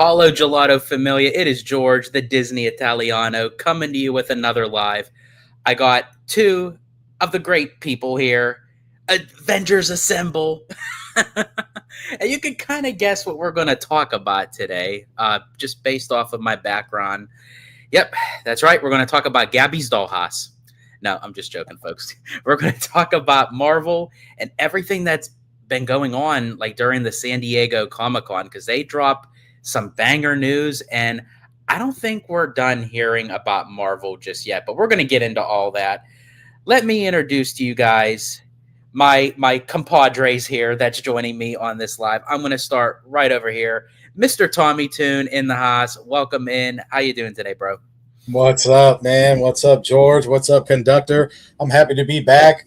Holo Gelato Familia. It is George, the Disney Italiano, coming to you with another live. I got two of the great people here. Avengers Assemble. And you can kind of guess what we're going to talk about today, just based off of my background. Yep, that's right. We're going to talk about Gabby's Dollhouse. No, I'm just joking, folks. We're going to talk about Marvel and everything that's been going on, like during the San Diego Comic Con, because they drop some banger news, and I don't think we're done hearing about Marvel just yet. But we're going to get into all that. Let me introduce to you guys my compadres here that's joining me on this live. I'm going to start right over here. Mr. Tommy Toon in the house. Welcome in. How you doing today, bro? What's up, man? What's up, George? What's up, conductor? I'm happy to be back.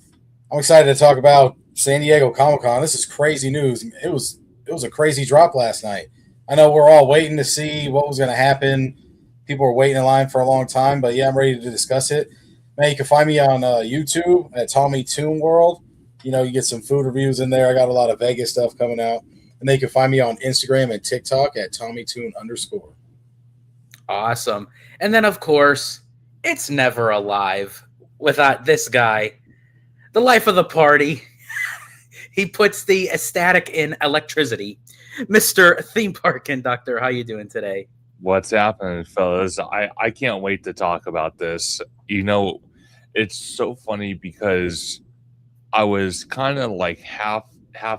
I'm excited to talk about San Diego Comic Con. This is crazy news. It was a crazy drop last night. I know we're all waiting to see what was going to happen. People were waiting in line for a long time, but yeah, I'm ready to discuss it. Man, you can find me on YouTube at Tommy Toon World. You get some food reviews in there. I got a lot of Vegas stuff coming out, and then you can find me on Instagram and TikTok at Tommy Toon _. Awesome. And then, of course, it's never alive without this guy, the life of the party. He puts the ecstatic in electricity. Mr. Theme Park Conductor, how you doing today? What's happening, fellas? I can't wait to talk about this. It's so funny because I was kind of like half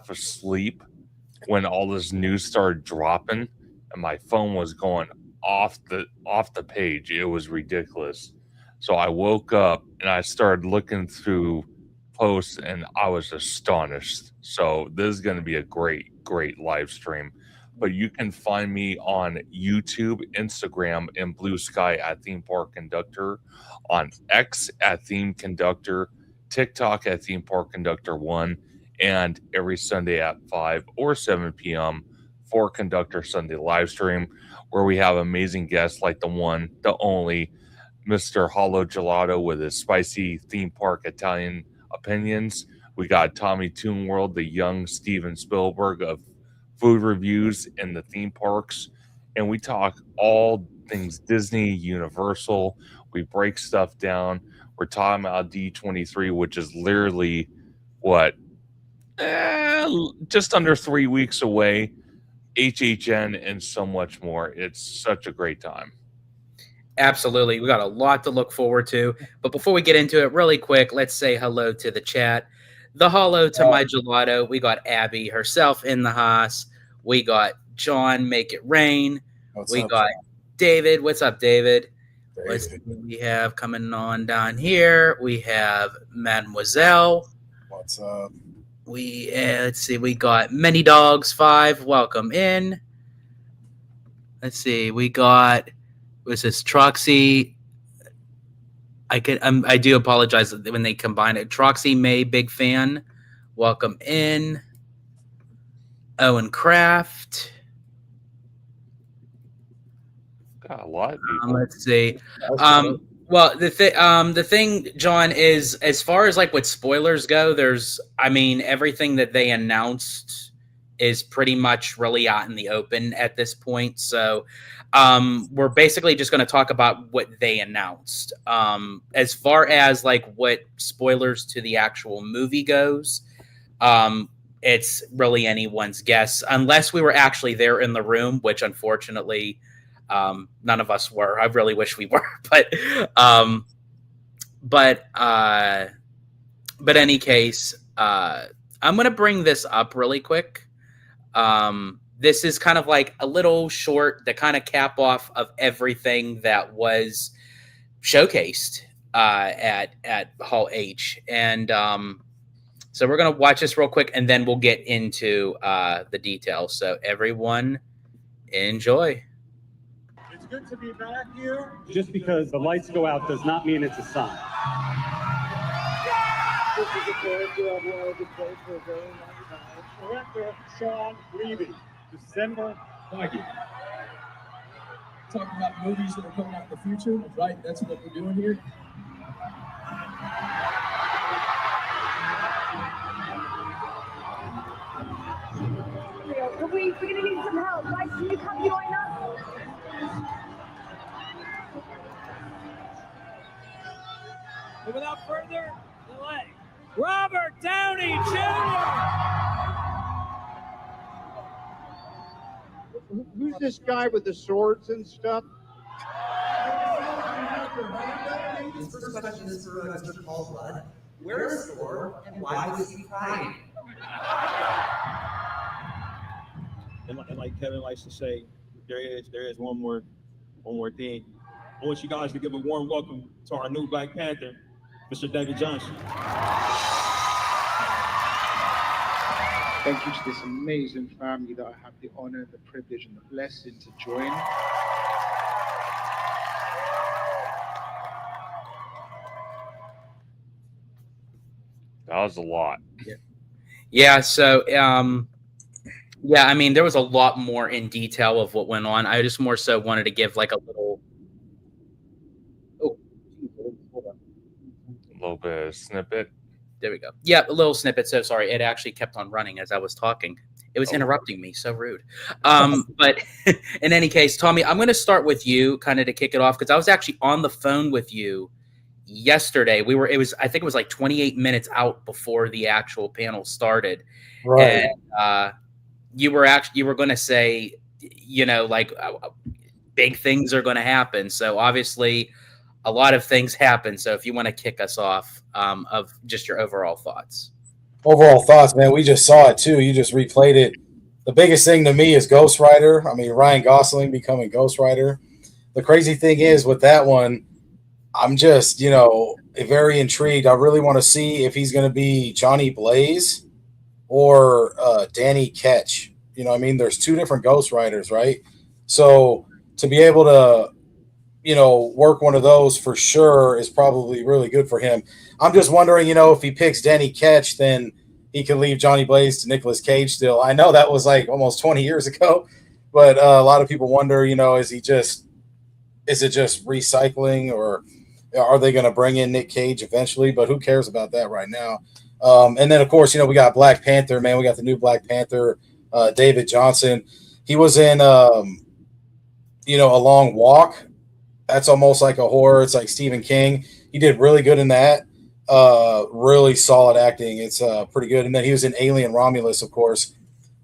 asleep when all this news started dropping, and my phone was going off the page. It was ridiculous. So I woke up and I started looking through posts, and I was astonished. So this is going to be a great live stream. But you can find me on YouTube, Instagram, and Blue Sky at Theme Park Conductor, on X at Theme Conductor, TikTok at Theme Park Conductor 1, and every Sunday at 5 or 7 p.m. for Conductor Sunday live stream, where we have amazing guests like the one, the only, Mr. Holo Gelato with his spicy theme park Italian opinions. We got Tommy Toon World, the young Steven Spielberg of food reviews in the theme parks. And we talk all things Disney, Universal. We break stuff down. We're talking about D23, which is literally what, just under 3 weeks away. HHN and so much more. It's such a great time. Absolutely. We got a lot to look forward to. But before we get into it, really quick, let's say hello to the chat. The hello to my gelato. We got Abby herself in the house. We got John, Make It Rain. What's We up, got John? David. What's up, David? David? Let's see what we have coming on down here. We have Mademoiselle. What's up? Let's see. We got Many Dogs 5. Welcome in. Let's see. We got, was this Troxy? I do apologize when they combine it. Troxy May, big fan. Welcome in. Owen Kraft. Got a lot of people. Let's see. Well, the thing, John, is as far as like what spoilers go, everything that they announced is pretty much really out in the open at this point. So we're basically just going to talk about what they announced. As far as like what spoilers to the actual movie goes, it's really anyone's guess, unless we were actually there in the room, which unfortunately none of us were. I really wish we were, but any case, I'm going to bring this up really quick. This is kind of like a little short to kind of cap off of everything that was showcased at Hall H. And so we're going to watch this real quick, and then we'll get into the details. So everyone enjoy. It's good to be back here. Just because the lights go out does not mean it's a sign. This is a character I've wanted to play for a very long time. Director Sean Levy. December 20th. Talking about movies that are coming out in the future, right? That's what we're doing here. But we're gonna need some help. Guys, can you come join us? And without further delay, Robert Downey Jr. Who's this guy with the swords and stuff? His first question is for Mr. Paul Blood. Where is Thor, and why was he crying? And like Kevin likes to say, there is one more thing. I want you guys to give a warm welcome to our new Black Panther, Mr. David Johnson. Thank you to this amazing family that I have the honor, the privilege, and the blessing to join. That was a lot. Yeah. So, yeah, I mean, there was a lot more in detail of what went on. I just more so wanted to give like a little. Oh, hold on. A little bit of snippet. There we go. Yeah, a little snippet. So sorry, it actually kept on running as I was talking. It was interrupting me. So rude. But in any case, Tommy, I'm going to start with you, kind of to kick it off, because I was actually on the phone with you yesterday. I think it was like 28 minutes out before the actual panel started, Right. and you were going to say, like big things are going to happen. So obviously, a lot of things happen. So if you want to kick us off, of just your overall thoughts. Overall thoughts, man. We just saw it too. You just replayed it. The biggest thing to me is Ghost Rider. I mean, Ryan Gosling becoming Ghost Rider. The crazy thing is with that one, I'm just, very intrigued. I really want to see if he's going to be Johnny Blaze or Danny Ketch. You know what I mean? There's two different Ghost Riders, right? So to be able to, work one of those for sure is probably really good for him. I'm just wondering, if he picks Danny Ketch, then he can leave Johnny Blaze to Nicolas Cage still. I know that was like almost 20 years ago, but a lot of people wonder, is it just recycling, or are they going to bring in Nick Cage eventually? But who cares about that right now? And then, of course, we got Black Panther, man. We got the new Black Panther, David Johnson. He was in, A Long Walk. That's almost like a horror. It's like Stephen King. He did really good in that. Really solid acting. It's pretty good. And then he was in Alien Romulus, of course,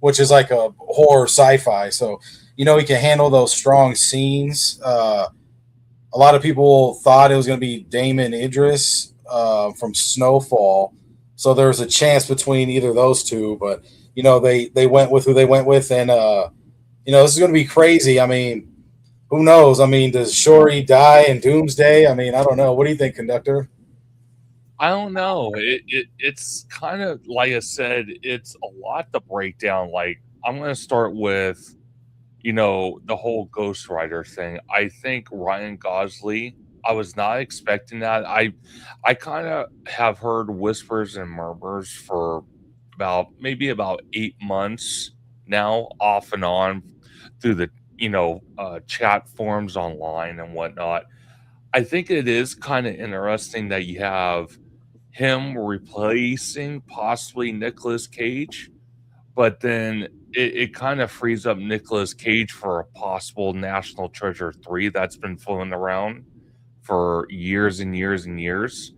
which is like a horror sci-fi. So, he can handle those strong scenes. A lot of people thought it was going to be Damon Idris from Snowfall. So there's a chance between either of those two. But, they went with who they went with. And, this is going to be crazy. I mean, who knows? I mean, does Shuri die in Doomsday? I mean, I don't know. What do you think, Conductor? I don't know. It's kind of like I said. It's a lot to break down. Like I'm going to start with, the whole Ghost Rider thing. I think Ryan Gosling. I was not expecting that. I kind of have heard whispers and murmurs for maybe about 8 months now, off and on, through the chat forums online and whatnot. I think it is kind of interesting that you have him replacing possibly Nicolas Cage, but then it kind of frees up Nicolas Cage for a possible National Treasure 3 that's been floating around for years and years and years.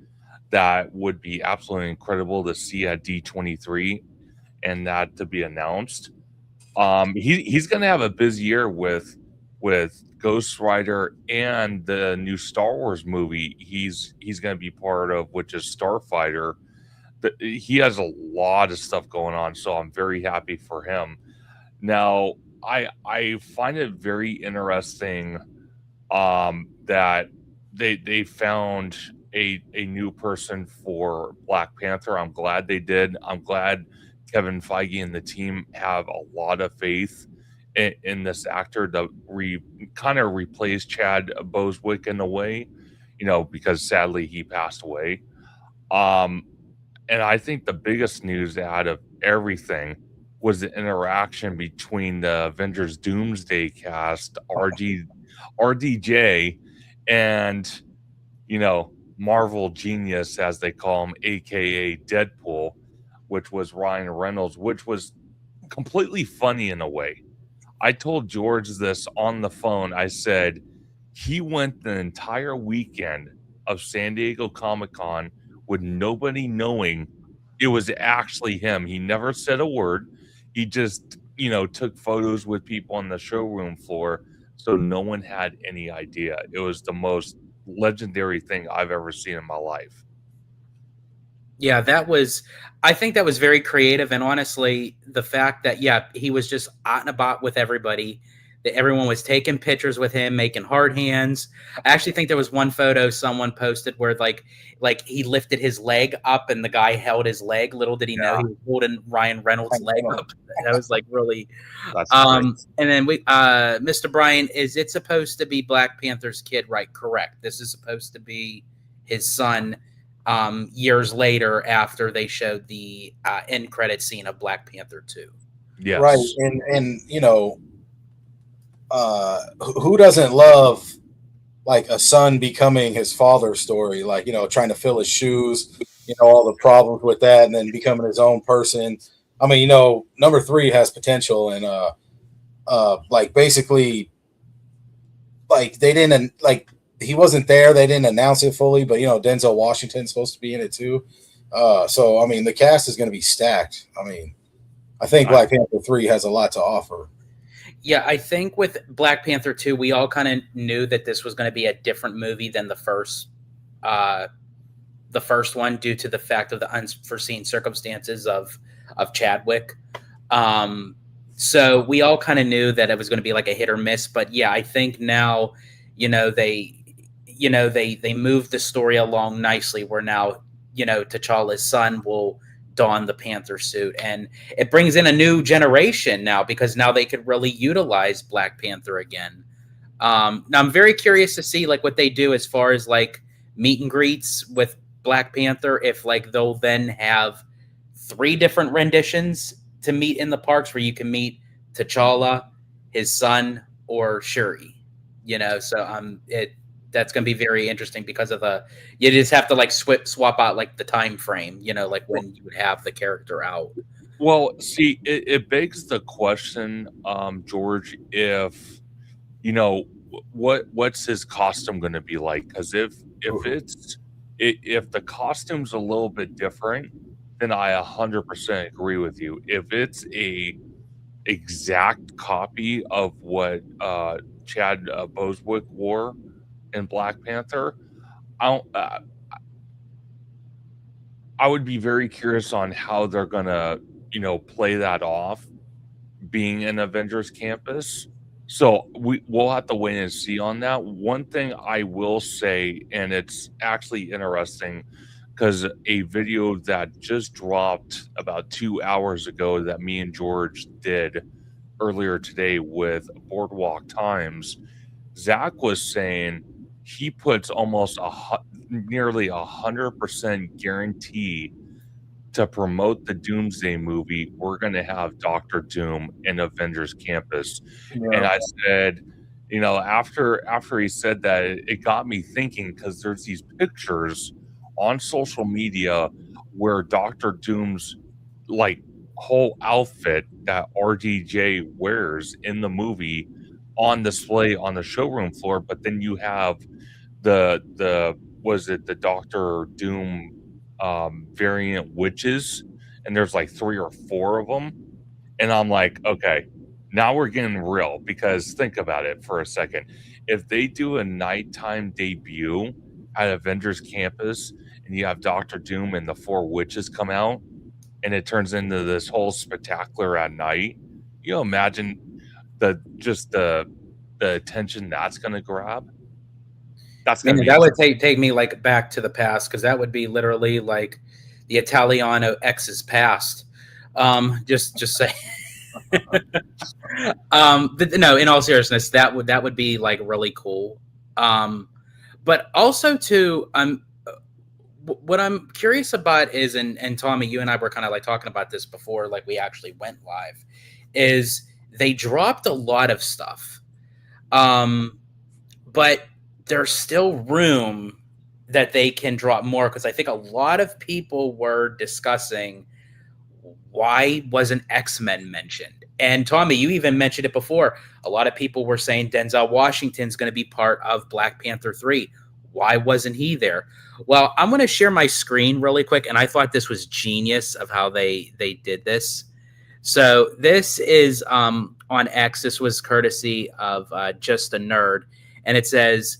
That would be absolutely incredible to see at D23 and that to be announced. He's going to have a busy year with Ghost Rider and the new Star Wars movie he's going to be part of, which is Starfighter. He has a lot of stuff going on, so I'm very happy for him. Now, I find it very interesting that they found a new person for Black Panther. I'm glad they did. I'm glad Kevin Feige and the team have a lot of faith in this actor to kind of replace Chad Boswick in a way, because sadly he passed away. And I think the biggest news out of everything was the interaction between the Avengers Doomsday cast, RDJ, and, Marvel Genius, as they call him, aka Deadpool, which was Ryan Reynolds, which was completely funny in a way. I told George this on the phone. I said he went the entire weekend of San Diego Comic-Con with nobody knowing it was actually him. He never said a word. He just, took photos with people on the showroom floor, so no one had any idea. It was the most legendary thing I've ever seen in my life. Yeah, I think that was very creative. And honestly, the fact that, yeah, he was just out and about with everybody, that everyone was taking pictures with him, making hard hands. I actually think there was one photo someone posted where like he lifted his leg up and the guy held his leg. Little did he know he was holding Ryan Reynolds' leg up. That was like really, That's great. and then Mr. Bryan, is it supposed to be Black Panther's kid, right? Correct. This is supposed to be his son. Years later, after they showed the end credit scene of Black Panther 2. Yes. Right. And who doesn't love like a son becoming his father's story, like, trying to fill his shoes, all the problems with that, and then becoming his own person. I mean, number 3 has potential, and like basically, like they didn't like he wasn't there. They didn't announce it fully, but Denzel Washington's supposed to be in it too. So I mean, the cast is going to be stacked. I mean, I think Black Panther 3 has a lot to offer. Yeah, I think with Black Panther 2, we all kind of knew that this was going to be a different movie than the first one, due to the fact of the unforeseen circumstances of Chadwick. So we all kind of knew that it was going to be like a hit or miss. But yeah, I think now, they moved the story along nicely, where now, T'Challa's son will don the Panther suit, and it brings in a new generation now, because now they could really utilize Black Panther again. Now I'm very curious to see like what they do as far as like meet and greets with Black Panther, if like they'll then have 3 different renditions to meet in the parks, where you can meet T'Challa, his son, or Shuri. So that's going to be very interesting, because of you just have to like swap out like the time frame, like when you would have the character out. Well, see, it begs the question, George, if what's his costume going to be like? Because if the costume's a little bit different, then I 100% agree with you. If it's a exact copy of what Chad Boswick wore in Black Panther, I would be very curious on how they're gonna, play that off, being an Avengers campus. So we'll have to wait and see on that. One thing I will say, and it's actually interesting, because a video that just dropped about 2 hours ago that me and George did earlier today with Boardwalk Times, Zach was saying he puts almost nearly 100% guarantee to promote the Doomsday movie, we're going to have Doctor Doom in Avengers Campus. Yeah. And I said, after he said that, it got me thinking, because there's these pictures on social media where Doctor Doom's like whole outfit that RDJ wears in the movie on display on the showroom floor, but then you have the Doctor Doom variant witches, and there's like 3 or 4 of them, and I'm like, okay, now we're getting real. Because think about it for a second. If they do a nighttime debut at Avengers Campus, and you have Doctor Doom and the 4 witches come out, and it turns into this whole spectacular at night, imagine the attention that's going to grab. That's going to be, that would take me like back to the past, because that would be literally like the Italiano X's past. Just say, but no, in all seriousness, that would be like really cool. But also too, what I'm curious about is, and Tommy, you and I were kind of like talking about this before, like we actually went live, is they dropped a lot of stuff, but there's still room that they can drop more, because I think a lot of people were discussing why wasn't X-Men mentioned? And Tommy, you even mentioned it before. A lot of people were saying Denzel Washington's going to be part of Black Panther 3. Why wasn't he there? Well, I'm going to share my screen really quick, and I thought this was genius of how they did this. So this is on X. This was courtesy of Just a Nerd, and it says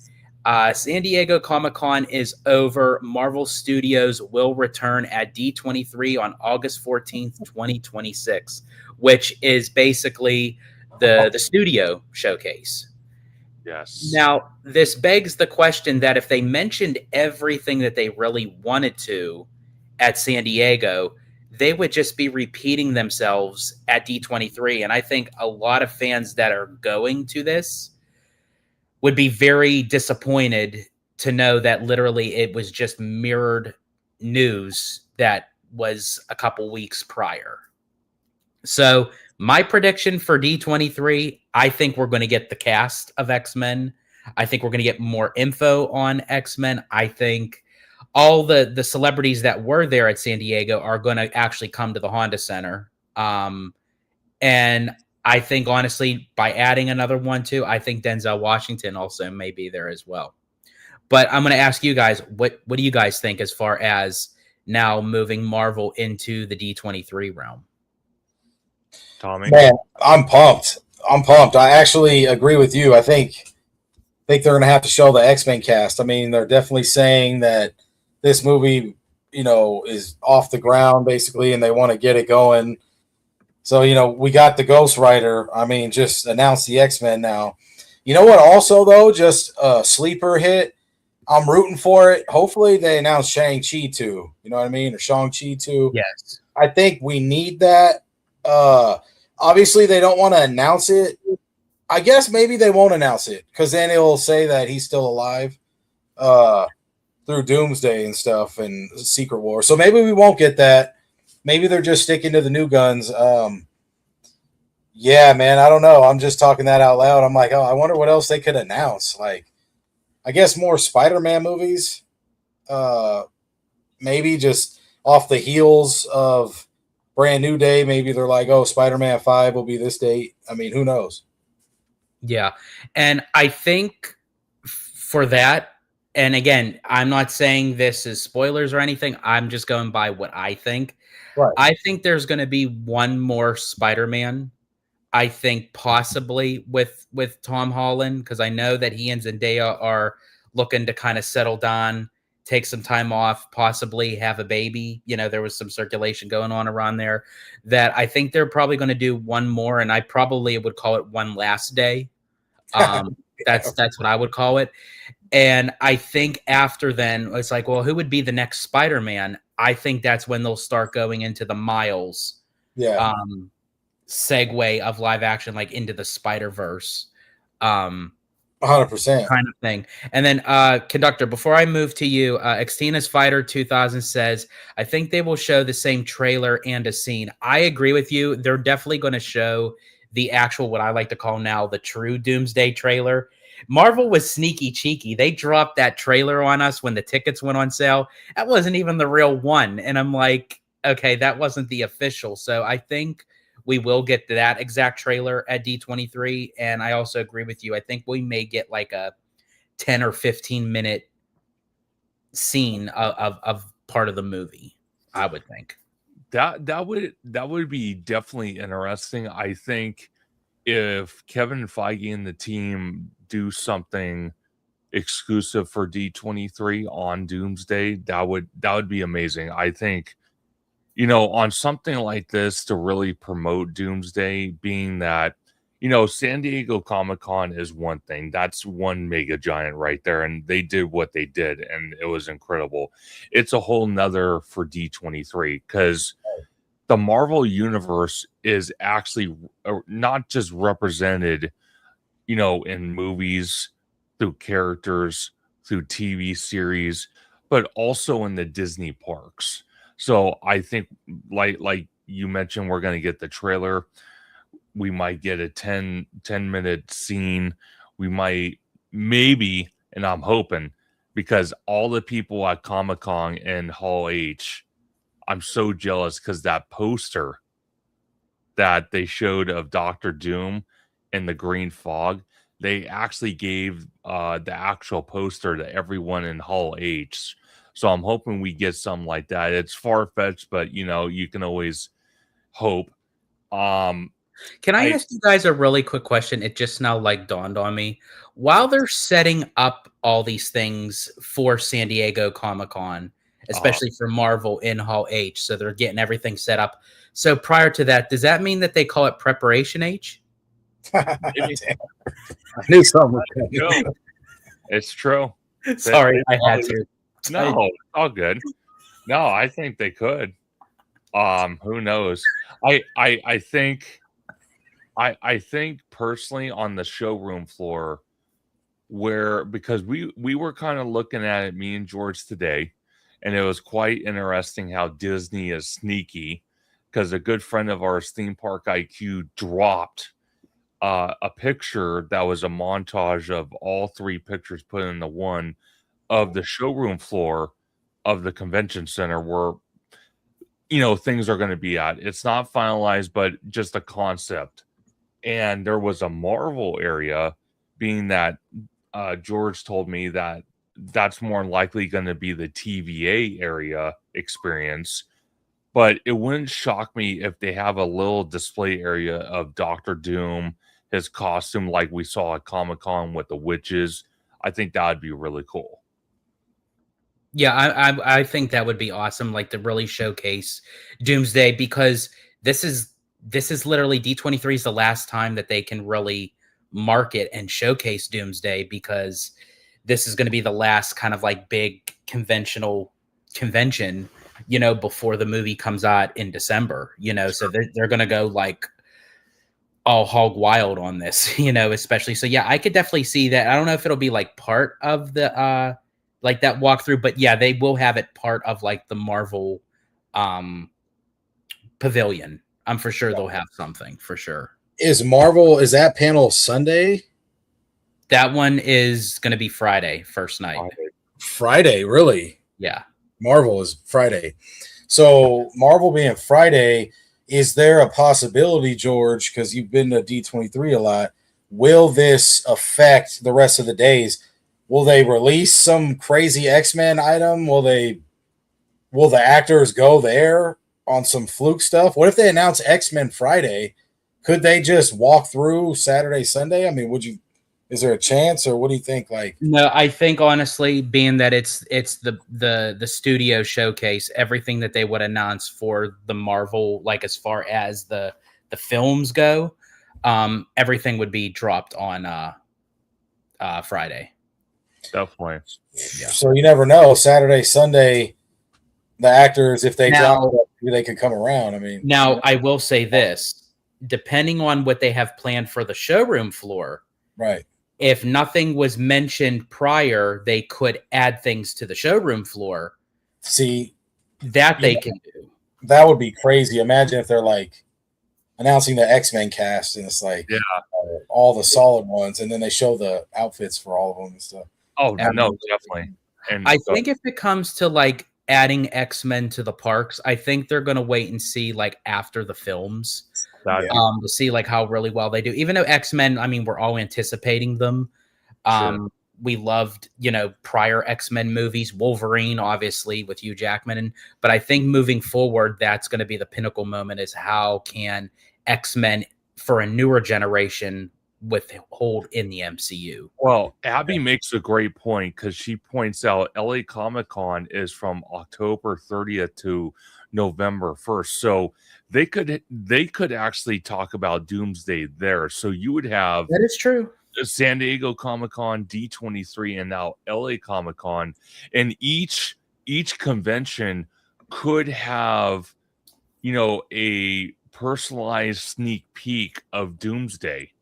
San Diego Comic-Con is over. Marvel Studios will return at D23 on August 14th, 2026, which is basically the studio showcase. Yes. Now, this begs the question that if they mentioned everything that they really wanted to at San Diego, they would just be repeating themselves at D23. And I think a lot of fans that are going to this would be very disappointed to know that literally it was just mirrored news that was a couple weeks prior. So my prediction for D23, I think we're going to get the cast of X-Men. I think we're going to get more info on X-Men. I think all the celebrities that were there at San Diego are going to actually come to the Honda Center. And I think, honestly, by adding another one, too, I think Denzel Washington also may be there as well. But I'm going to ask you guys, what do you guys think as far as now moving Marvel into the D23 realm? Tommy? Man, I'm pumped. I actually agree with you. I think they're going to have to show the X-Men cast. I mean, they're definitely saying that this movie, is off the ground basically, and they want to get it going. So, we got the Ghost Rider. I mean, just announce the X-Men now. You know what? Also, though, just a sleeper hit. I'm rooting for it. Hopefully, they announce Shang-Chi too. You know what I mean? Or Shang-Chi too. Yes. I think we need that. Obviously, they don't want to announce it. I guess maybe they won't announce it because then it'll say that he's still alive through Doomsday and stuff and Secret War. So maybe we won't get that. Maybe they're just sticking to the new guns. Yeah, man, I don't know. I'm just talking that out loud. I'm like, oh, I wonder what else they could announce. Like, I guess more Spider-Man movies. Maybe just off the heels of Brand New Day. Maybe they're like, oh, Spider-Man 5 will be this date. I mean, who knows? Yeah. And I think for that, and again, I'm not saying this is spoilers or anything. I'm just going by what I think. Right. I think there's going to be one more Spider-Man. I think possibly with Tom Holland, because I know that he and Zendaya are looking to kind of settle down, take some time off, possibly have a baby. There was some circulation going on around there that I think they're probably going to do one more, and I probably would call it One Last Day. That's what I would call it. And I think after then, it's like, well, who would be the next Spider-Man? I think that's when they'll start going into the Miles segue of live action, like into the Spider-Verse 100% kind of thing. And then Conductor, before I move to you, Xtina's Fighter 2000 says, I think they will show the same trailer and a scene. I agree with you. They're definitely going to show the actual, what I like to call now, the true Doomsday trailer. Marvel was sneaky cheeky. They dropped that trailer on us when the tickets went on sale. That wasn't even the real one. And I'm like, okay, that wasn't the official. So I think we will get that exact trailer at D23. And I also agree with you. I think we may get like a 10 or 15 minute scene of part of the movie, I would think. That would be definitely interesting. I think if Kevin Feige and the team do something exclusive for D23 on Doomsday, that would be amazing. I think, on something like this to really promote Doomsday, being that, San Diego Comic-Con is one thing. That's one mega giant right there. And they did what they did, and it was incredible. It's a whole nother for D23 because the Marvel Universe is actually not just represented, in movies, through characters, through TV series, but also in the Disney parks. So I think, like you mentioned, we're going to get the trailer. We might get a 10-minute scene. We might, maybe, and I'm hoping, because all the people at Comic-Con and Hall H, I'm so jealous because that poster that they showed of Doctor Doom and the green fog, they actually gave the actual poster to everyone in Hall H. So I'm hoping we get something like that. It's far-fetched, but you can always hope. Can I ask you guys a really quick question? It just now like dawned on me. While they're setting up all these things for San Diego Comic-Con, especially for Marvel in Hall H, so they're getting everything set up. So prior to that, does that mean that they call it Preparation H? I knew something was coming. No, it's true. Sorry, I had to. No, it's all good. No, I think they could. Who knows? I think personally on the showroom floor, because we were kind of looking at it, me and George today, and it was quite interesting how Disney is sneaky, because a good friend of ours, Theme Park IQ, dropped a picture that was a montage of all three pictures put into one of the showroom floor of the convention center where things are going to be at. It's not finalized, but just a concept. And there was a Marvel area, being that George told me that that's more likely going to be the TVA area experience. But it wouldn't shock me if they have a little display area of Doctor Doom, his costume, like we saw at Comic-Con with the witches. I think that would be really cool. Yeah, I think that would be awesome, like to really showcase Doomsday, because this is literally D23 is the last time that they can really market and showcase Doomsday, because this is going to be the last kind of like big convention, before the movie comes out in December, so they're going to go like all hog wild on this, especially. So yeah, I could definitely see that. I don't know if it'll be like part of the like that walkthrough, but yeah, they will have it part of like the Marvel pavilion. I'm for sure they'll have something for sure. Is that panel Sunday? That one is going to be Friday, first night. Friday, really? Yeah. Marvel is Friday. So Marvel being Friday, is there a possibility, George, because you've been to D23 a lot, will this affect the rest of the days? Will they release some crazy X-Men item? Will the actors go there on some fluke stuff? What if they announce X-Men Friday? Could they just walk through Saturday, Sunday? I mean, is there a chance, or what do you think? Like, no, I think honestly, being that it's the studio showcase, everything that they would announce for the Marvel, like as far as the films go, everything would be dropped on Friday. Definitely. Yeah. So you never know. Saturday, Sunday, the actors, if they drop it, they could come around. I mean, now I will say this: depending on what they have planned for the showroom floor, right? If nothing was mentioned prior, they could add things to the showroom floor. See, that they can do. That would be crazy. Imagine if they're like announcing the X-Men cast, and it's like all the solid ones, and then they show the outfits for all of them and stuff. Oh, no, definitely. And I think if it comes to like adding X-Men to the parks, I think they're going to wait and see like after the films to see like how really well they do. Even though X-Men, I mean, we're all anticipating them. We loved, prior X-Men movies, Wolverine, obviously with Hugh Jackman. But I think moving forward, that's going to be the pinnacle moment, is how can X-Men for a newer generation hold in the MCU. Well, Abby makes a great point, because she points out LA Comic-Con is from October 30th to November 1st. So they could actually talk about Doomsday there. So you would have, that is true, San Diego Comic-Con, D23, and now LA Comic-Con, and each convention could have a personalized sneak peek of Doomsday,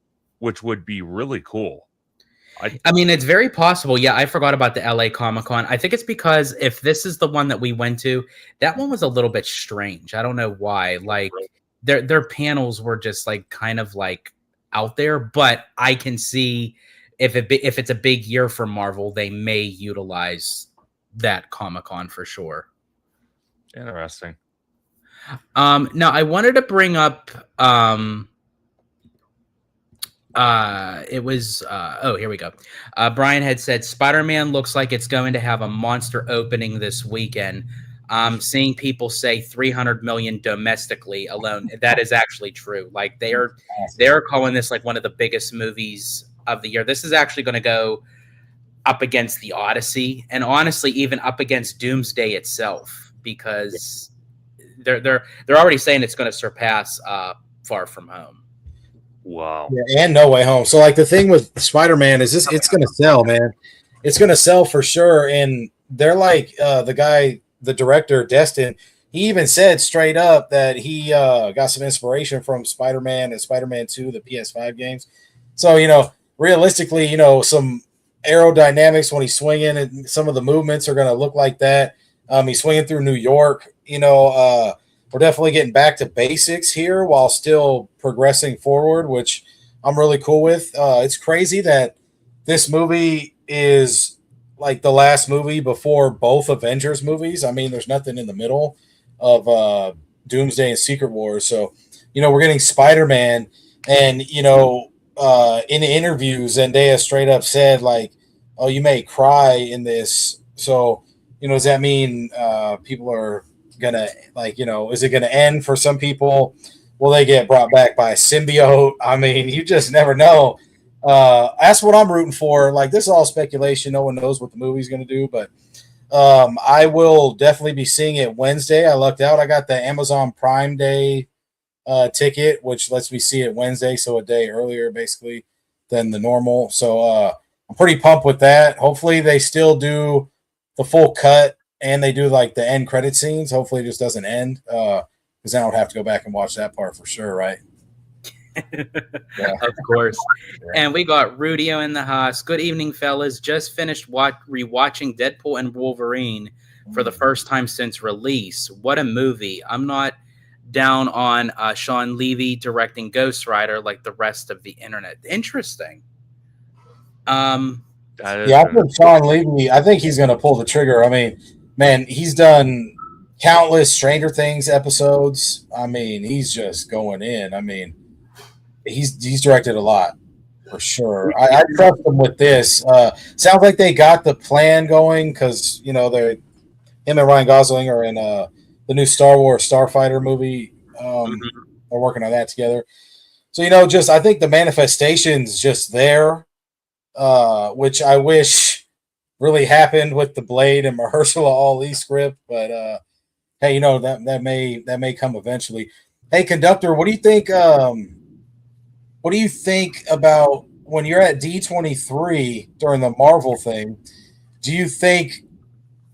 which would be really cool. I mean, it's very possible. Yeah, I forgot about the LA Comic-Con. I think it's because if this is the one that we went to, that one was a little bit strange. I don't know why. Like their panels were just like kind of like out there, but I can see if it's a big year for Marvel, they may utilize that Comic-Con for sure. Interesting. Now I wanted to bring up it was oh, here we go. Brian had said Spider-Man looks like it's going to have a monster opening this weekend. Seeing people say 300 million domestically alone, that is actually true. Like they're calling this like one of the biggest movies of the year. This is actually going to go up against the Odyssey, and honestly even up against Doomsday itself, because they're already saying it's going to surpass Far From Home. Wow. Yeah, and No Way Home. So like the thing with Spider-Man is this, it's gonna sell, man. It's gonna sell for sure. And they're like the director, Destin, he even said straight up that he got some inspiration from Spider-Man and Spider-Man 2, the PS5 games. So, realistically, some aerodynamics when he's swinging and some of the movements are gonna look like that. He's swinging through New York, we're definitely getting back to basics here while still progressing forward, which I'm really cool with. It's crazy that this movie is like the last movie before both Avengers movies. I mean, there's nothing in the middle of Doomsday and Secret Wars. So, we're getting Spider-Man, and, in the interviews, Zendaya straight up said, like, oh, you may cry in this. So, does that mean people are gonna is it gonna end for some people? Will they get brought back by a symbiote? I mean, you just never know. That's what I'm rooting for. Like, this is all speculation. No one knows what the movie's gonna do, but I will definitely be seeing it Wednesday. I lucked out. I got the Amazon Prime Day ticket, which lets me see it Wednesday, so a day earlier basically than the normal. So I'm pretty pumped with that. Hopefully they still do the full cut and they do like the end credit scenes. Hopefully it just doesn't end, because then I would have to go back and watch that part for sure, right? Yeah. Of course. Yeah. And we got Rudio in the house. Good evening, fellas. Just finished rewatching Deadpool and Wolverine for the first time since release. What a movie. I'm not down on Sean Levy directing Ghost Rider like the rest of the internet. Interesting. I think Sean Levy, I think he's going to pull the trigger. I mean, man, he's done countless Stranger Things episodes. I mean, he's just going in. I mean, he's directed a lot for sure. I trust him with this. Sounds like they got the plan going, because him and Ryan Gosling are in the new Star Wars Starfighter movie. They're working on that together. So I think the manifestation's just there, which I wish really happened with the Blade and Mahershala Ali script. But hey, that may come eventually. Hey, conductor, what do you think? What do you think about when you're at D23 during the Marvel thing? Do you think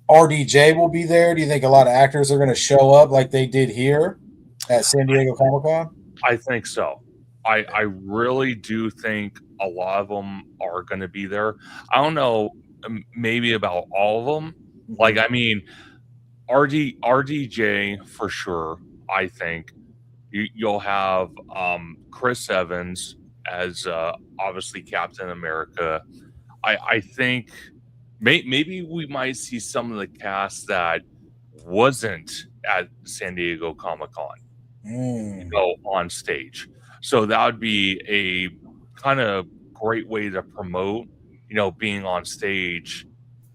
RDJ will be there? Do you think a lot of actors are going to show up like they did here at San Diego Comic-Con? I think so. I really do think a lot of them are going to be there. I don't know, maybe about all of them. Like, I mean, RDJ for sure. I think you'll have Chris Evans as obviously Captain America. I think maybe we might see some of the cast that wasn't at San Diego Comic-Con go on stage. So that would be a kind of great way to promote, being on stage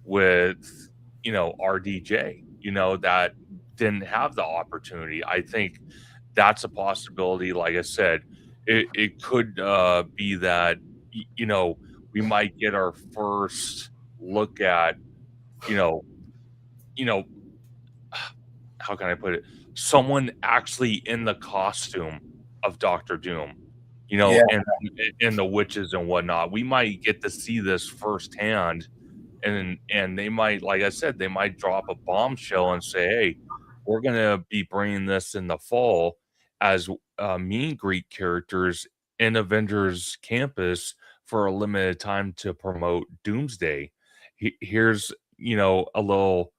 with, RDJ, that didn't have the opportunity. I think that's a possibility. Like I said, it could be that, we might get our first look at, how can I put it? Someone actually in the costume of Doctor Doom, and the witches and whatnot. We might get to see this firsthand, and they might, like I said, they might drop a bombshell and say, "Hey, we're gonna be bringing this in the fall as meet and greet characters in Avengers Campus for a limited time to promote Doomsday. Here's a little."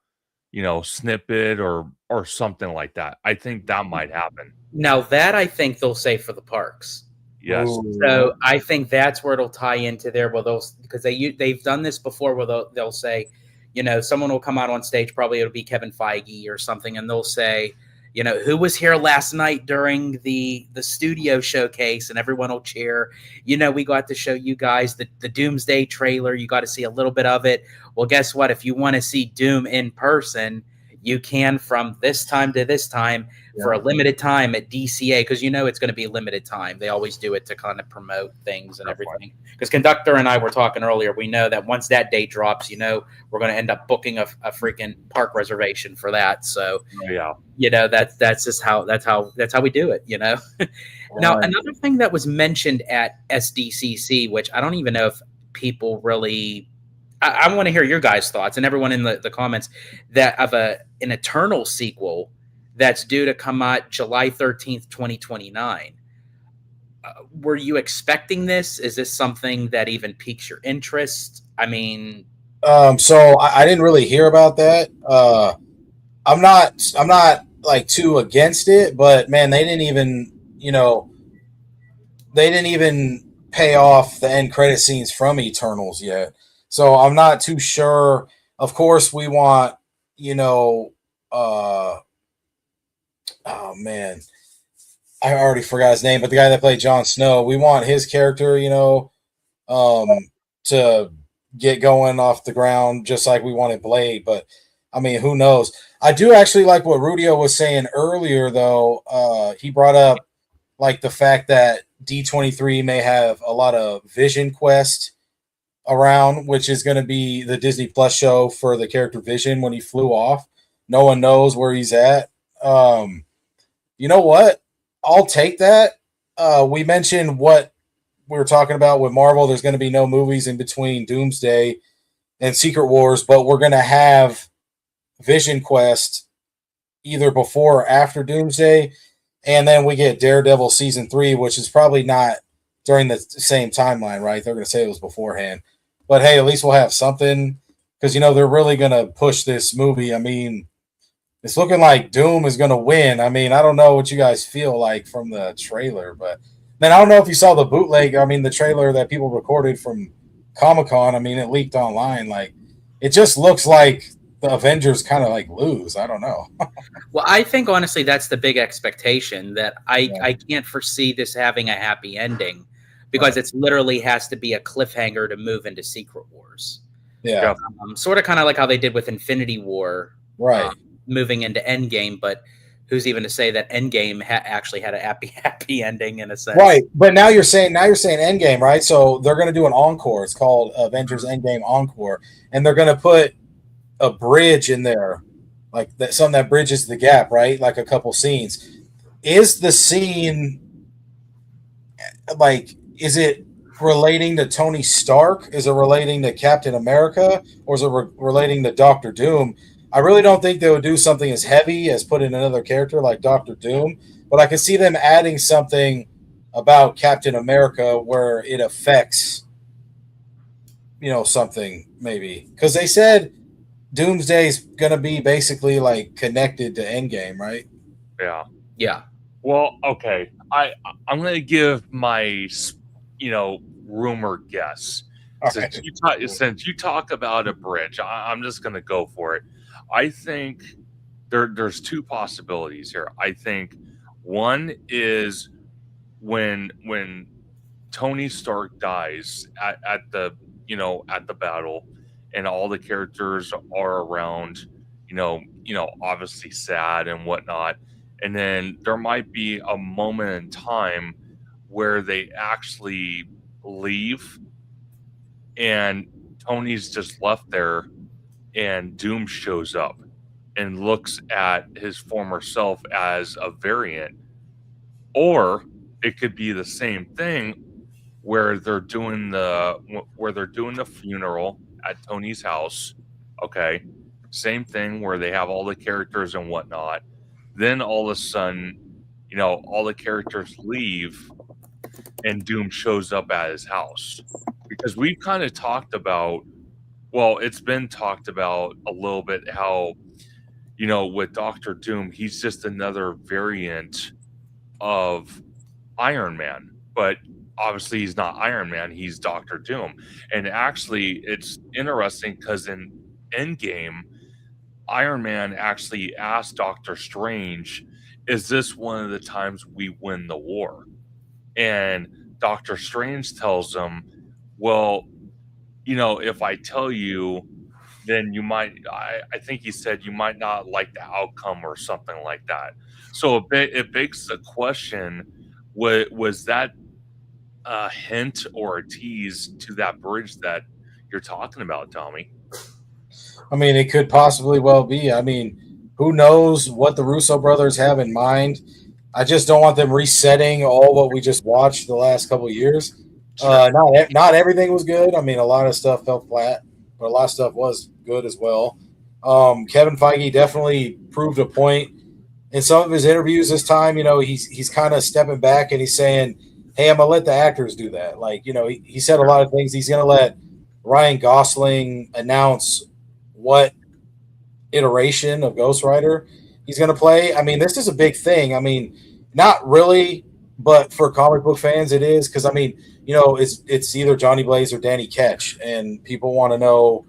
Snippet or something like that. I think that might happen. Now that I think they'll say for the parks. Yes. So I think that's where it'll tie into there. Well, because they've done this before, where they'll say, someone will come out on stage. Probably it'll be Kevin Feige or something, and they'll say, You know, who was here last night during the studio showcase, and everyone will cheer. You know, we got to show you guys the Doomsday trailer. You got to see a little bit of it. Well, guess what? If you want to see Doom in person, you can from this time to this time for a limited time at DCA, because you know it's going to be a limited time. They always do it to kind of promote things and everything. Because Conductor and I were talking earlier, we know that once that date drops, you know, we're going to end up booking a freaking park reservation for that. So Yeah. you know, that's just that's how we do it, you know. Now, another thing that was mentioned at SDCC, which I don't even know if people really, I want to hear your guys' thoughts and everyone in the comments, that of an Eternal sequel that's due to come out July 13th, 2029. Were you expecting this? Is this something that even piques your interest? I mean, so I didn't really hear about that. I'm not like too against it, but man, they didn't even, they didn't even pay off the end credit scenes from Eternals yet. So I'm not too sure. Of course, we want, oh man, I already forgot his name, but the guy that played Jon Snow, we want his character, um, to get going off the ground just like we wanted Blade. But I mean, who knows? I do actually like what Rudio was saying earlier, though. He brought up like the fact that D23 may have a lot of Vision Quest around, which is going to be the Disney Plus show for the character Vision when he flew off. No one knows where he's at. You know what? I'll take that. We mentioned what we were talking about with Marvel. There's going to be no movies in between Doomsday and Secret Wars, but we're going to have Vision Quest either before or after Doomsday. And then we get Daredevil season 3, which is probably not during the same timeline, right? They're going to say it was beforehand. But hey, at least we'll have something, because, they're really going to push this movie. I mean, it's looking like Doom is going to win. I mean, I don't know what you guys feel like from the trailer, but then I don't know if you saw the bootleg. I mean, the trailer that people recorded from Comic-Con. I mean, it leaked online. Like, it just looks like the Avengers kind of like lose. I don't know. Well, I think honestly that's the big expectation, that I can't foresee this having a happy ending, because it's literally has to be a cliffhanger to move into Secret Wars. Yeah. Sort of kind of like how they did with Infinity War, right? Moving into Endgame, but who's even to say that Endgame actually had a happy ending in a sense? Right. But now you're saying Endgame, right? So they're going to do an encore. It's called Avengers Endgame Encore, and they're going to put a bridge in there, like that, something that bridges the gap, right? Like a couple scenes. Is the scene like, is it relating to Tony Stark? Is it relating to Captain America? Or is it relating to Doctor Doom? I really don't think they would do something as heavy as put in another character like Doctor Doom, but I can see them adding something about Captain America where it affects, something maybe. Because they said Doomsday is going to be basically like connected to Endgame, right? Yeah. Yeah. Well, okay. I'm going to give my, rumor guess. Since you talk about a bridge, I'm just going to go for it. I think there's two possibilities here. I think one is when Tony Stark dies at the battle, and all the characters are around, obviously sad and whatnot, and then there might be a moment in time where they actually leave, and Tony's just left there, and Doom shows up and looks at his former self as a variant. Or it could be the same thing where they're doing the funeral at Tony's house. Okay. Same thing where they have all the characters and whatnot. Then all of a sudden, all the characters leave and Doom shows up at his house. Because we've kind of talked about, well, it's been talked about a little bit how, with Doctor Doom, he's just another variant of Iron Man. But obviously he's not Iron Man, he's Doctor Doom. And actually it's interesting because in Endgame, Iron Man actually asked Doctor Strange is this one of the times we win the war? And Doctor Strange tells him, well, if I tell you, then you might, I think he said, you might not like the outcome or something like that. So it begs the question, was that a hint or a tease to that bridge that you're talking about, Tommy? I mean, it could possibly well be. I mean, who knows what the Russo brothers have in mind? I just don't want them resetting all what we just watched the last couple of years. Sure. Not everything was good. I mean, a lot of stuff fell flat, but a lot of stuff was good as well. Kevin Feige definitely proved a point in some of his interviews this time. He's kind of stepping back and he's saying, "Hey, I'm gonna let the actors do that." Like, he said a lot of things. He's gonna let Ryan Gosling announce what iteration of Ghost Rider he's going to play. I mean, this is a big thing. I mean, not really, but for comic book fans, it is because I mean, it's either Johnny Blaze or Danny Ketch, and people want to know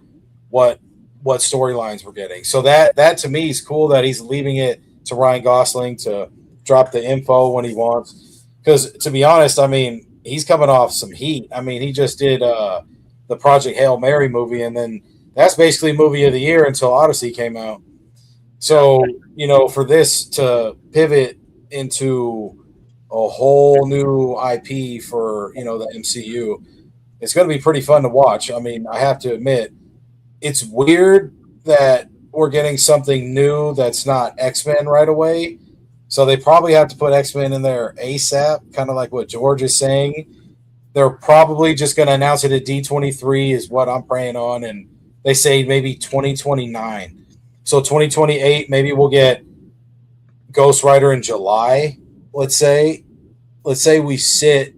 what storylines we're getting. So that to me is cool that he's leaving it to Ryan Gosling to drop the info when he wants. Because to be honest, I mean, he's coming off some heat. I mean, he just did the Project Hail Mary movie, and then that's basically movie of the year until Odyssey came out. So, for this to pivot into a whole new IP for, the MCU, it's going to be pretty fun to watch. I mean, I have to admit, it's weird that we're getting something new that's not X-Men right away. So they probably have to put X-Men in there ASAP, kind of like what George is saying. They're probably just going to announce it at D23 is what I'm praying on, and they say maybe 2029. So 2028, maybe we'll get Ghost Rider in July. Let's say we sit.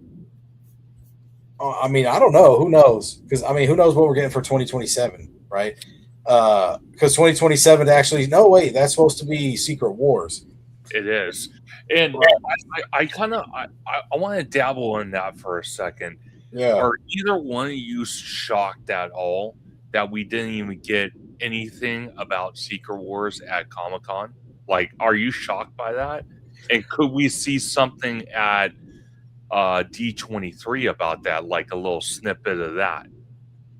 I mean, I don't know. Who knows? Because I mean, who knows what we're getting for 2027, right? Because 2027 actually, no, wait, that's supposed to be Secret Wars. It is, and I kind of I want to dabble in that for a second. Yeah. Are either one of you shocked at all that we didn't even get anything about Secret Wars at Comic-Con? Like, are you shocked by that? And could we see something at D23 about that, like a little snippet of that?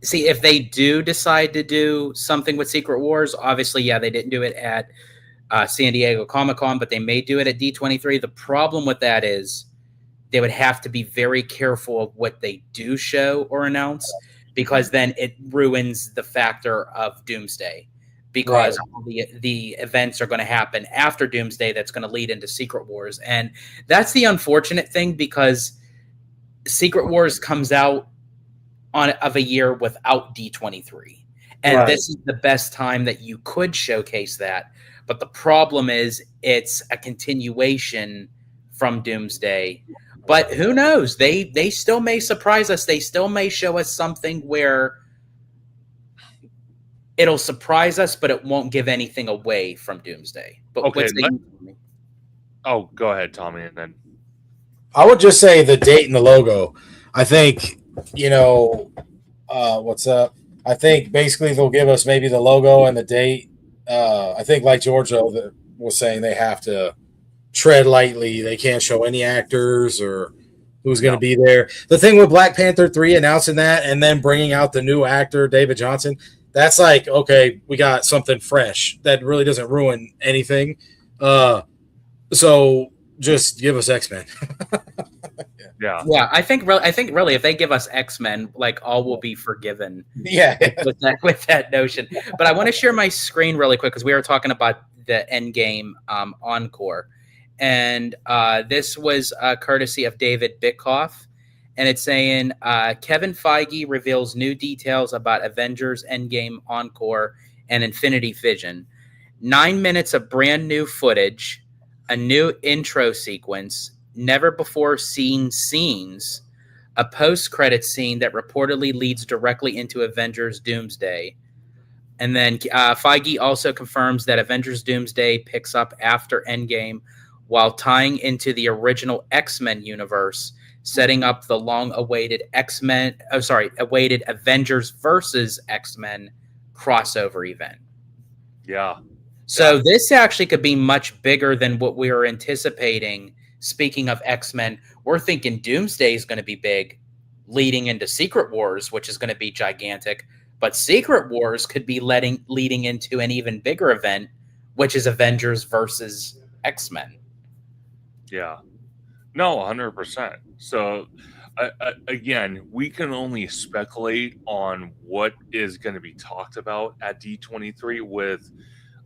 See, if they do decide to do something with Secret Wars, obviously, yeah, they didn't do it at San Diego Comic-Con, but they may do it at D23. The problem with that is they would have to be very careful of what they do show or announce, because then it ruins the factor of Doomsday, because all the events are going to happen after Doomsday that's going to lead into Secret Wars. And that's the unfortunate thing, because Secret Wars comes out of a year without D23. And this is the best time that you could showcase that. But the problem is it's a continuation from Doomsday. But who knows? They still may surprise us. They still may show us something where it'll surprise us, but it won't give anything away from Doomsday. But Okay. Oh, go ahead, Tommy, and then I would just say the date and the logo. I think, what's up? I think basically they'll give us maybe the logo and the date. I think, like George was saying, they have to tread lightly. They can't show any actors or who's going to be there. The thing with Black Panther 3 announcing that and then bringing out the new actor, David Johnson, that's like, okay, we got something fresh that really doesn't ruin anything. So just give us X-Men. Yeah. I think really, if they give us X-Men, like, all will be forgiven. Yeah. with that notion. But I want to share my screen really quick, because we were talking about the Endgame encore, and this was courtesy of David Bitkoff, and it's saying Kevin Feige reveals new details about Avengers Endgame encore and Infinity Vision. 9 minutes of brand new footage, a new intro sequence, never before seen scenes, a post-credit scene that reportedly leads directly into Avengers Doomsday. And then Feige also confirms that Avengers Doomsday picks up after Endgame while tying into the original X-Men universe, setting up the long-awaited awaited Avengers versus X-Men crossover event. Yeah. So Yeah. this actually could be much bigger than what we were anticipating. Speaking of X-Men, we're thinking Doomsday is going to be big, leading into Secret Wars, which is going to be gigantic. But Secret Wars could be leading into an even bigger event, which is Avengers versus X-Men. Yeah. No, 100%. So, again, we can only speculate on what is going to be talked about at D23 with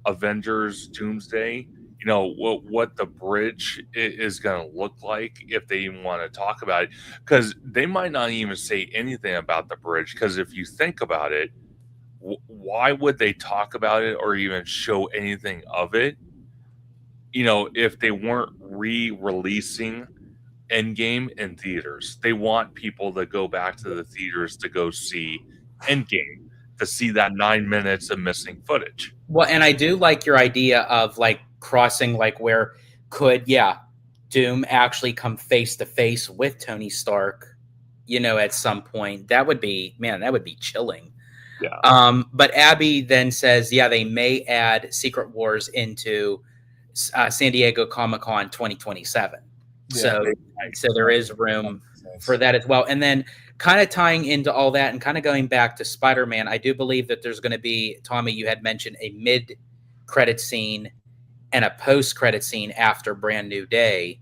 Avengers Doomsday. You know, what the bridge is going to look like if they even want to talk about it. Because they might not even say anything about the bridge. Because if you think about it, why would they talk about it or even show anything of it? You know, if they weren't re-releasing Endgame in theaters. They want people to go back to the theaters to go see Endgame, to see that 9 minutes of missing footage. Well, and I do like your idea of like crossing, like where could, Doom actually come face to face with Tony Stark, at some point. That would be, man, that would be chilling. Yeah. But Abby then says, they may add Secret Wars into San Diego Comic-Con 2027. So there is room for that as well. And then kind of tying into all that and kind of going back to Spider-Man, I do believe that there's going to be, Tommy, you had mentioned a mid-credit scene and a post-credit scene after Brand New Day.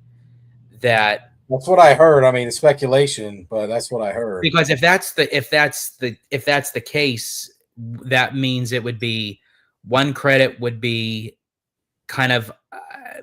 That's what I heard. I mean, it's speculation, but that's what I heard. Because if that's the case, that means it would be one credit would be kind of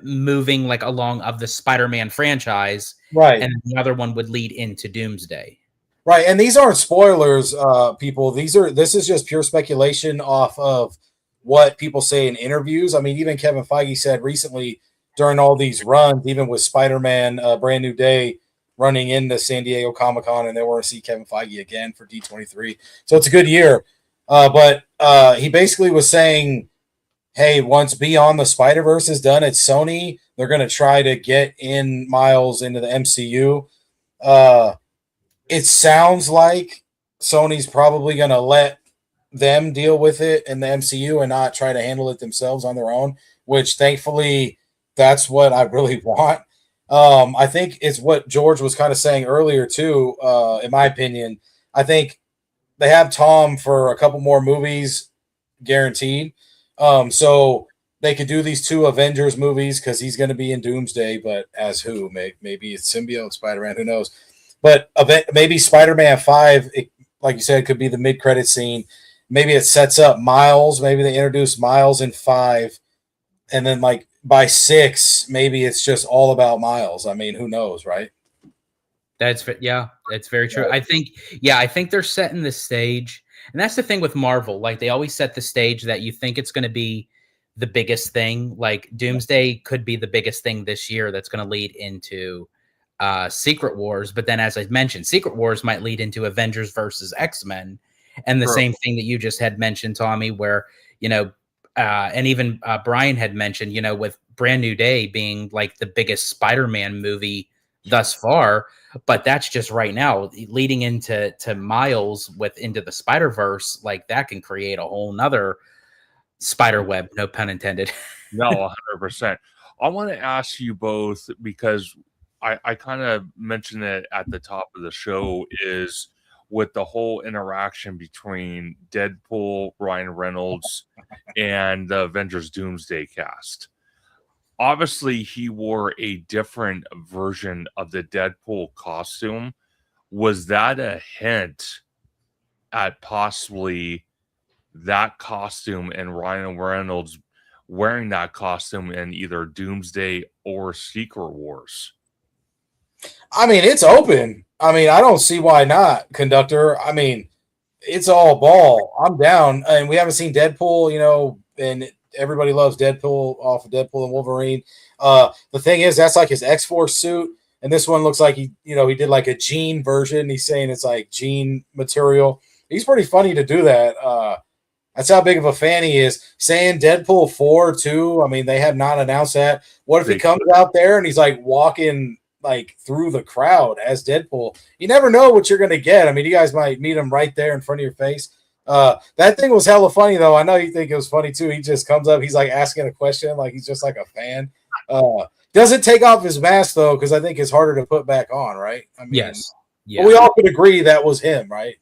moving like along of the Spider-Man franchise, right, and the other one would lead into Doomsday, right. And these aren't spoilers, people. This is just pure speculation off of what people say in interviews. I mean, even Kevin Feige said recently during all these runs, even with Spider-Man Brand New Day running into San Diego Comic-Con, and they want to see Kevin Feige again for D23. So it's a good year. But he basically was saying, hey, once Beyond the Spider-Verse is done at Sony, they're going to try to get in Miles into the MCU. It sounds like Sony's probably going to let them deal with it in the MCU and not try to handle it themselves on their own, which thankfully that's what I really want. I think it's what George was kind of saying earlier too, in my opinion. I think they have Tom for a couple more movies guaranteed. So they could do these 2 Avengers movies because he's going to be in Doomsday, but as who? Maybe it's Symbiote Spider-Man, who knows? But maybe Spider-Man 5, like you said, could be the mid-credit scene. Maybe it sets up Miles. Maybe they introduce Miles in 5, and then like by 6, maybe it's just all about Miles. I mean, who knows, right? That's very true. Right. I think they're setting the stage. And that's the thing with Marvel. Like, they always set the stage that you think it's going to be the biggest thing. Like, Doomsday could be the biggest thing this year that's going to lead into Secret Wars. But then, as I mentioned, Secret Wars might lead into Avengers versus X-Men. And the same thing that you just had mentioned, Tommy, where, and even Brian had mentioned, with Brand New Day being like the biggest Spider-Man movie thus far. But that's just right now, leading into Miles into the Spider-Verse, like that can create a whole nother spider web, no pun intended. No, 100%. I want to ask you both, because I kind of mentioned it at the top of the show, is with the whole interaction between Deadpool, Ryan Reynolds, and the Avengers Doomsday cast. Obviously, he wore a different version of the Deadpool costume. Was that a hint at possibly that costume and Ryan Reynolds wearing that costume in either Doomsday or Secret Wars? I mean, it's open. I mean, I don't see why not, conductor. I mean, it's all ball. I'm down. And we haven't seen Deadpool, and everybody loves Deadpool off of Deadpool and Wolverine. The thing is, that's like his X-Force suit, and this one looks like he did like a jean version. He's saying it's like jean material. He's pretty funny to do that. That's how big of a fan he is. Saying Deadpool 4 too. I mean, they have not announced that. What if he comes out there and he's like walking like through the crowd as Deadpool? You never know what you're going to get. I mean, you guys might meet him right there in front of your face. That thing was hella funny though. I know you think it was funny too. He just comes up, he's like asking a question, like he's just like a fan. Doesn't take off his mask though, because I think it's harder to put back on, right? I mean, Yes. Yeah. But we all could agree that was him, right?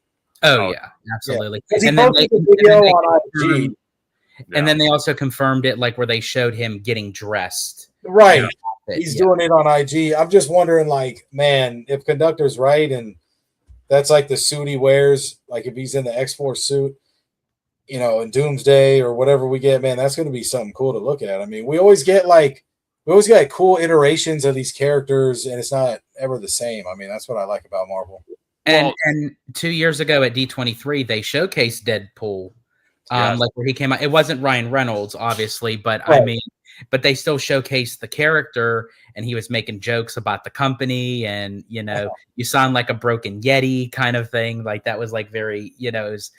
Oh yeah, absolutely. Yeah. And then they, video on IG. And then they also confirmed it, like where they showed him getting dressed. Right. He's doing it on IG. I'm just wondering, like, man, if Conductor's right and that's like the suit he wears, like if he's in the X-Force suit, you know, in Doomsday or whatever we get, man, that's going to be something cool to look at. I mean, we always get cool iterations of these characters, and it's not ever the same. I mean, that's what I like about Marvel. And 2 years ago at D23, they showcased Deadpool, like where he came out. It wasn't Ryan Reynolds, obviously, but right. I mean, but they still showcased the character, and he was making jokes about the company, and you know, you sound like a broken Yeti kind of thing. Like that was like very, you know, it was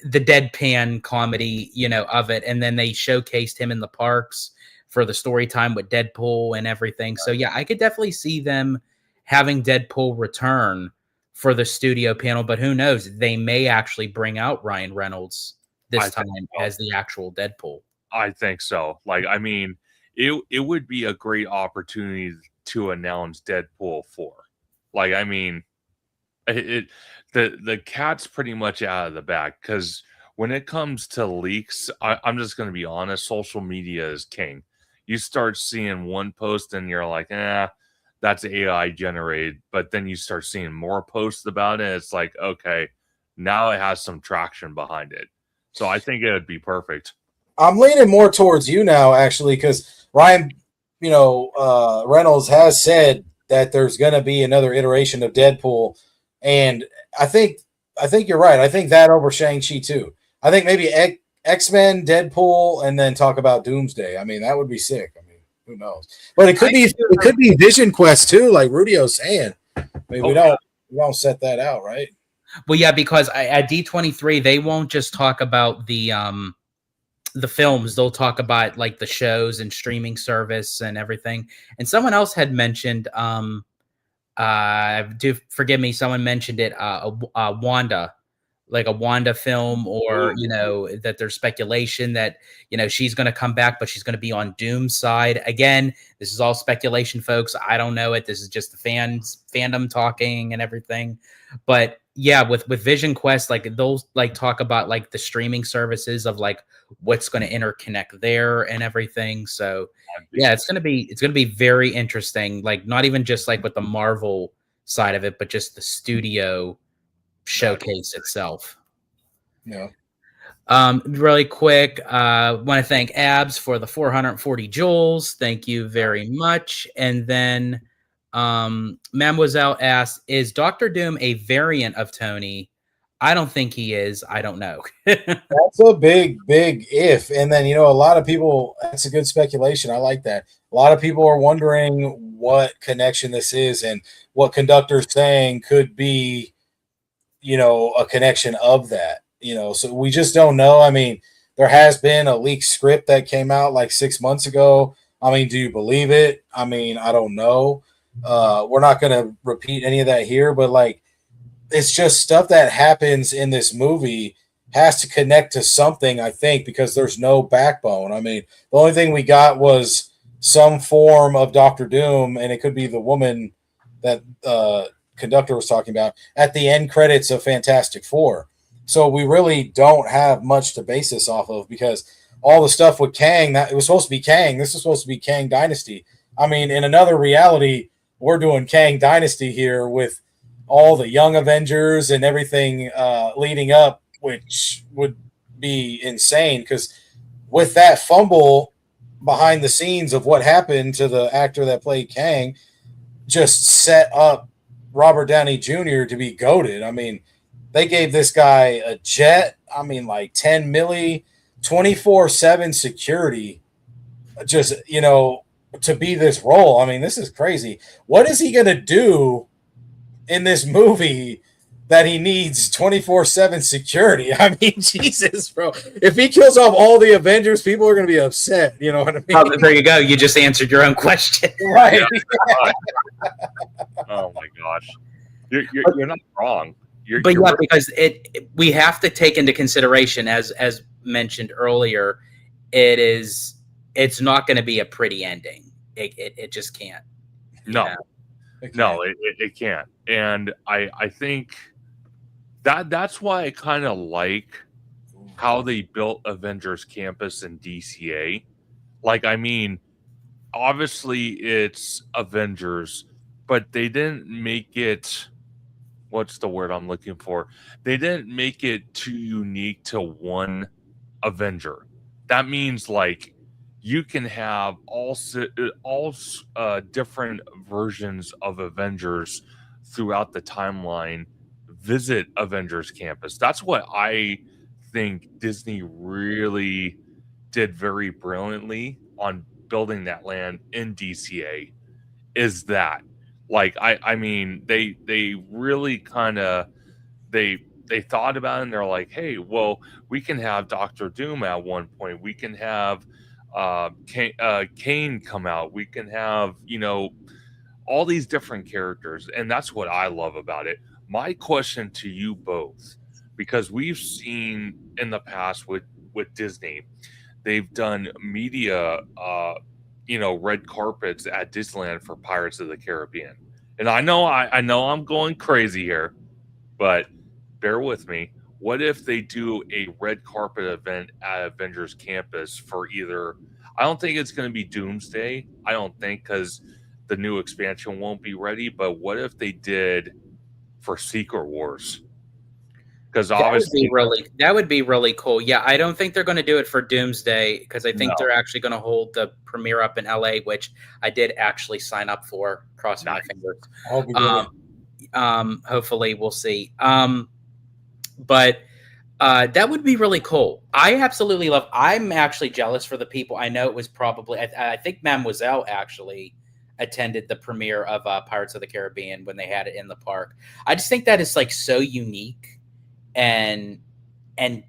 the deadpan comedy, you know, of it. And then they showcased him in the parks for the story time with Deadpool and everything. So yeah, I could definitely see them having Deadpool return for the studio panel, but who knows? They may actually bring out Ryan Reynolds this time as the actual Deadpool. I think so. Like, I mean, it would be a great opportunity to announce Deadpool 4. Like, I mean, the cat's pretty much out of the bag, because when it comes to leaks, I'm just going to be honest, social media is king. You start seeing one post and you're like, that's AI generated. But then you start seeing more posts about it. It's like, okay, now it has some traction behind it. So I think it would be perfect. I'm leaning more towards you now, actually, because Ryan, Reynolds has said that there's going to be another iteration of Deadpool. And I think you're right. I think that over Shang-Chi too. I think maybe X-Men, Deadpool, and then talk about Doomsday. I mean, that would be sick. I mean, who knows? But it could be Vision Quest too, like Rudio's saying. I mean, we don't set that out, right? Well, yeah, because at D23 they won't just talk about the films. They'll talk about like the shows and streaming service and everything. And someone else had mentioned, do forgive me, someone mentioned it, Wanda. Like a Wanda film, or you know, that there's speculation that, you know, she's going to come back, but she's going to be on Doom's side. Again, this is all speculation, folks. I don't know it. This is just the fandom talking and everything. But yeah, with Vision Quest, like they'll like talk about like the streaming services of like what's going to interconnect there and everything. So yeah, it's gonna be very interesting. Like not even just like with the Marvel side of it, but just the studio showcase itself. Yeah. Really quick, want to thank Abs for the 440 joules. Thank you very much. And then Mademoiselle asked, is Dr. Doom a variant of Tony? I don't think he is. I don't know. That's a big if. And then, a lot of people, that's a good speculation. I like that. A lot of people are wondering what connection this is, and what Conductor's saying could be, a connection of that, so we just don't know. I mean, there has been a leaked script that came out like 6 months ago. I mean, do you believe it? I mean, I don't know. We're not going to repeat any of that here, but like, it's just stuff that happens in this movie has to connect to something, I think, because there's no backbone. I mean, the only thing we got was some form of Dr. Doom, and it could be the woman that Conductor was talking about at the end credits of Fantastic Four. So we really don't have much to base this off of, because all the stuff with Kang, that it was supposed to be Kang. This was supposed to be Kang Dynasty. I mean, in another reality, we're doing Kang Dynasty here with all the Young Avengers and everything leading up, which would be insane, because with that fumble behind the scenes of what happened to the actor that played Kang, just set up Robert Downey Jr. to be goated. I mean, they gave this guy a jet. I mean, like 10 milli, 24/7 security, just, to be this role. I mean, this is crazy. What is he going to do in this movie that he needs 24/7 security? I mean, Jesus, bro. If he kills off all the Avengers, people are going to be upset. You know what I mean? Oh, there you go. You just answered your own question. Right. Oh my gosh. You're not wrong. But you're yeah, right. because we have to take into consideration, as mentioned earlier, it's not going to be a pretty ending. It just can't. You No, know? no, it can't. And I think that's why I kind of like how they built Avengers Campus in DCA. Like, I mean, obviously it's Avengers, but they didn't make it, what's the word I'm looking for? They didn't make it too unique to one Avenger. That means like you can have all different versions of Avengers throughout the timeline visit Avengers Campus. That's what I think Disney really did very brilliantly on building that land in DCA, is that like I mean they really kind of they thought about it and they're like, hey, well, we can have Doctor Doom at one point, we can have Kane come out, we can have, you know, all these different characters, and that's what I love about it. My question to you both, because we've seen in the past with Disney, they've done media you know, red carpets at Disneyland for Pirates of the Caribbean. And I know I'm going crazy here, but bear with me. What if they do a red carpet event at Avengers Campus for either, I don't think it's going to be Doomsday. I don't think, because the new expansion won't be ready. But what if they did for Secret Wars? Because obviously, That would be really cool. Yeah, I don't think they're going to do it for Doomsday because I think No. they're actually going to hold the premiere up in LA, which I did actually sign up for. Crossing my fingers. I hope you did it. Hopefully, we'll see. But that would be really cool. I absolutely love. I'm actually jealous for the people. I know it was probably. I think Mademoiselle actually attended the premiere of Pirates of the Caribbean when they had it in the park. I just think that is like so unique and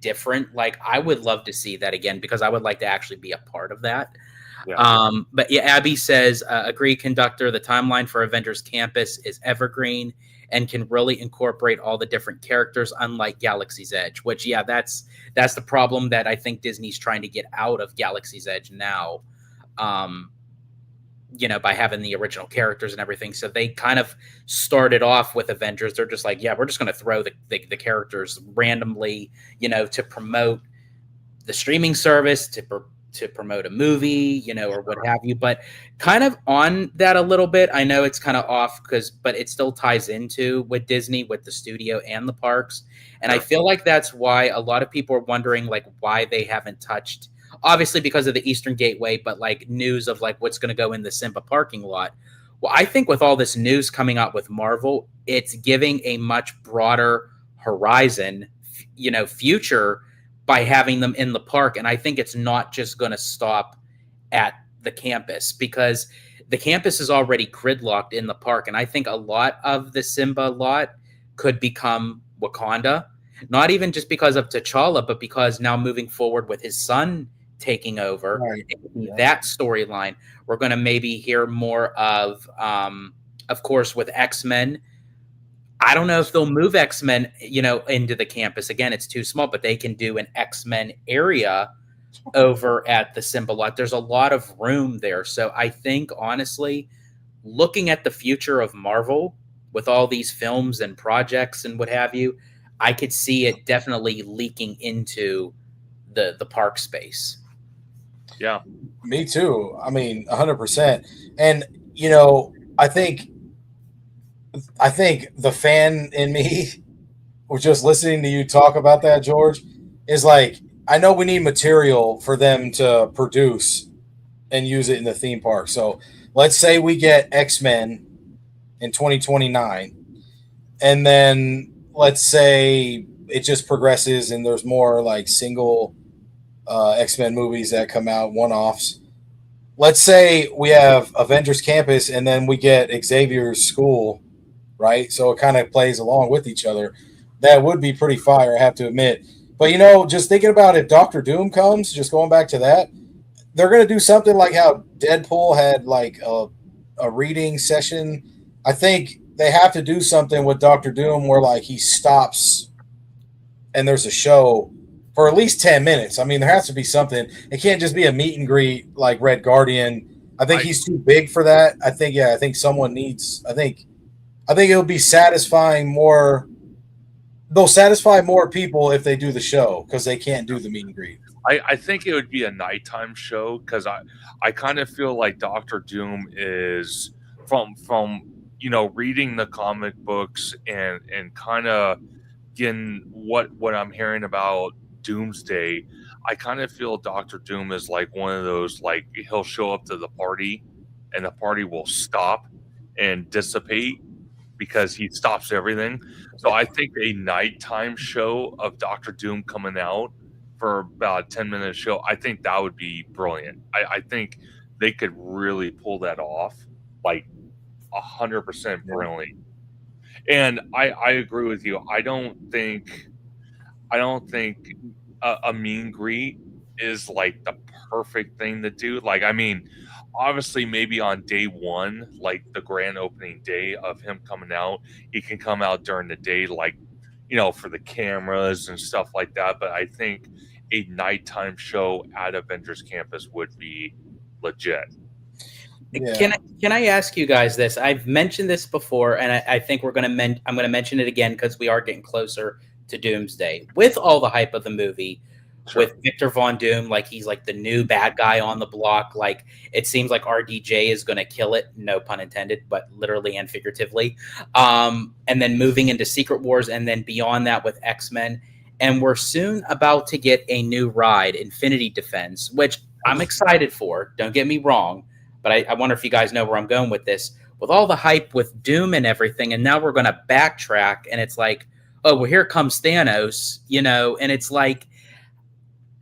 different. Like I would love to see that again because I would like to actually be a part of that. yeah. But yeah, Abby says, agree, conductor. The timeline for Avengers Campus is evergreen and can really incorporate all the different characters, unlike Galaxy's Edge. Which, yeah, that's the problem that I think Disney's trying to get out of Galaxy's Edge now. You know, by having the original characters and everything. So they kind of started off with Avengers. They're just like, yeah, we're just going to throw the characters randomly, you know, to promote the streaming service, to promote a movie, you know, or what have you. But kind of on that a little bit, I know it's kind of off but it still ties into with Disney, with the studio and the parks. And I feel like that's why a lot of people are wondering like why they haven't touched, obviously because of the Eastern Gateway, but like news of like what's going to go in the Simba parking lot. Well, I think with all this news coming out with Marvel, it's giving a much broader horizon, you know, future by having them in the park. And I think it's not just going to stop at the campus because the campus is already gridlocked in the park. And I think a lot of the Simba lot could become Wakanda, not even just because of T'Challa, but because now moving forward with his son taking over, Right. that storyline, we're going to maybe hear more of course, with X-Men. I don't know if they'll move X-Men, you know, into the campus. Again, it's too small, but they can do an X-Men area over at the Simba lot. There's a lot of room there. So I think, honestly, looking at the future of Marvel with all these films and projects and what have you, I could see it definitely leaking into the park space. Yeah. Me too. I mean, 100%. And, you know, I think the fan in me was just listening to you talk about that, George, is like, I know we need material for them to produce and use it in the theme park. So let's say we get X-Men in 2029, and then let's say it just progresses and there's more like single X-Men movies that come out, one-offs. Let's say we have Avengers Campus and then we get Xavier's school, right? So it kind of plays along with each other. That would be pretty fire, I have to admit. But, you know, just thinking about if Doctor Doom comes, just going back to that, they're going to do something like how Deadpool had like a reading session. I think they have to do something with Doctor Doom where like he stops and there's a show for at least 10 minutes. I mean, there has to be something. It can't just be a meet and greet like Red Guardian. I think he's too big for that. I think someone needs. I think it'll be satisfying more. They'll satisfy more people if they do the show because they can't do the meet and greet. I think it would be a nighttime show because I kind of feel like Doctor Doom is from reading the comic books and kind of getting what I'm hearing about Doomsday. I kind of feel Doctor Doom is like one of those, like he'll show up to the party and the party will stop and dissipate because he stops everything. So I think a nighttime show of Doctor Doom coming out for about a 10-minute show, I think that would be brilliant. I think they could really pull that off like 100% brilliantly. And I agree with you. I don't think a meet and greet is like the perfect thing to do. Like, I mean, obviously, maybe on day one, like the grand opening day of him coming out, he can come out during the day, like, for the cameras and stuff like that. But I think a nighttime show at Avengers Campus would be legit. Yeah. Can I ask you guys this? I've mentioned this before, and I think I'm going to mention it again because we are getting closer to Doomsday. With all the hype of the movie, Sure. with Victor Von Doom, like he's like the new bad guy on the block. Like it seems like RDJ is going to kill it, no pun intended, but literally and figuratively. And then moving into Secret Wars, and then beyond that with X-Men. And we're soon about to get a new ride, Infinity Defense, which I'm excited for. Don't get me wrong. But I wonder if you guys know where I'm going with this. With all the hype with Doom and everything, and now we're going to backtrack, and it's like, oh, well, here comes Thanos, and it's like,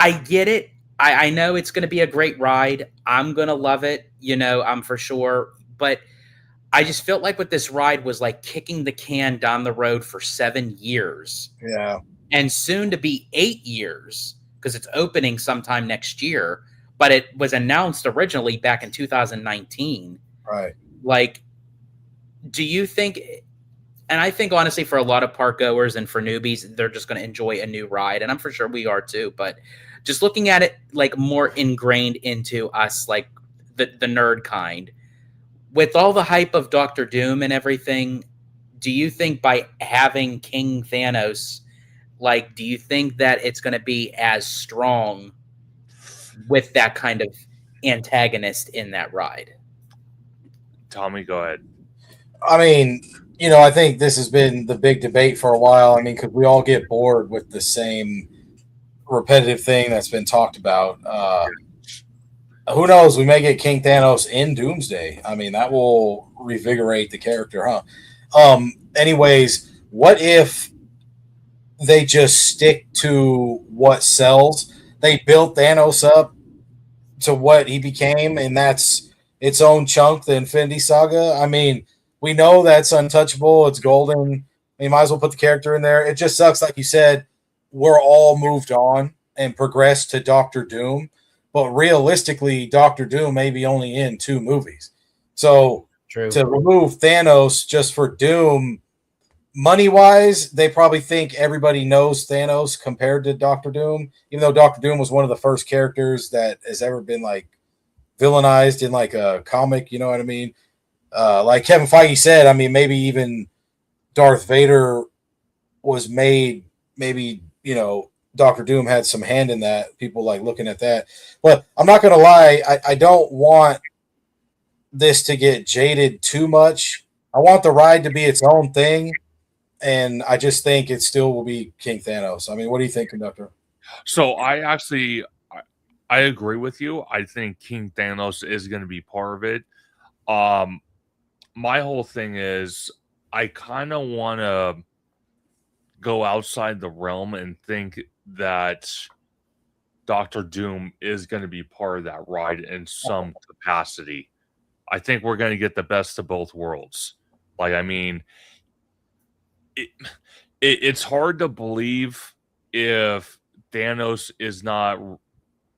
I get it. I know it's going to be a great ride. I'm going to love it, I'm for sure. But I just felt like with this ride was like kicking the can down the road for 7 years. Yeah. And soon to be 8 years because it's opening sometime next year. But it was announced originally back in 2019. Right. Like, do you think, and I think honestly for a lot of park goers and for newbies, they're just going to enjoy a new ride. And I'm for sure we are too. But just looking at it like more ingrained into us, like the nerd kind, with all the hype of Doctor Doom and everything, do you think by having King Thanos, like, do you think that it's going to be as strong with that kind of antagonist in that ride? Tommy, go ahead. I mean, I think this has been the big debate for a while. I mean, because we all get bored with the same repetitive thing that's been talked about. Who knows? We may get King Thanos in Doomsday. I mean, that will revigorate the character, huh? Anyways, what if they just stick to what sells? They built Thanos up to what he became, and that's its own chunk, the Infinity Saga. I mean, we know that's untouchable. It's golden. You might as well put the character in there. It just sucks, like you said, we're all moved on and progressed to Doctor Doom. But realistically, Doctor Doom may be only in 2 movies. So True. To remove Thanos just for Doom, money-wise, they probably think everybody knows Thanos compared to Doctor Doom, even though Doctor Doom was one of the first characters that has ever been like villainized in like a comic, you know what I mean? Like Kevin Feige said, I mean, maybe even Darth Vader was made, maybe, Doctor Doom had some hand in that, people like looking at that. But I'm not going to lie, I don't want this to get jaded too much. I want the ride to be its own thing. And I just think it still will be King Thanos. I mean, what do you think, Conductor? So I agree with you. I think King Thanos is going to be part of it. My whole thing is I kind of want to go outside the realm and think that Doctor Doom is going to be part of that ride in some capacity. I think we're going to get the best of both worlds. Like, I mean, it's hard to believe if Thanos is not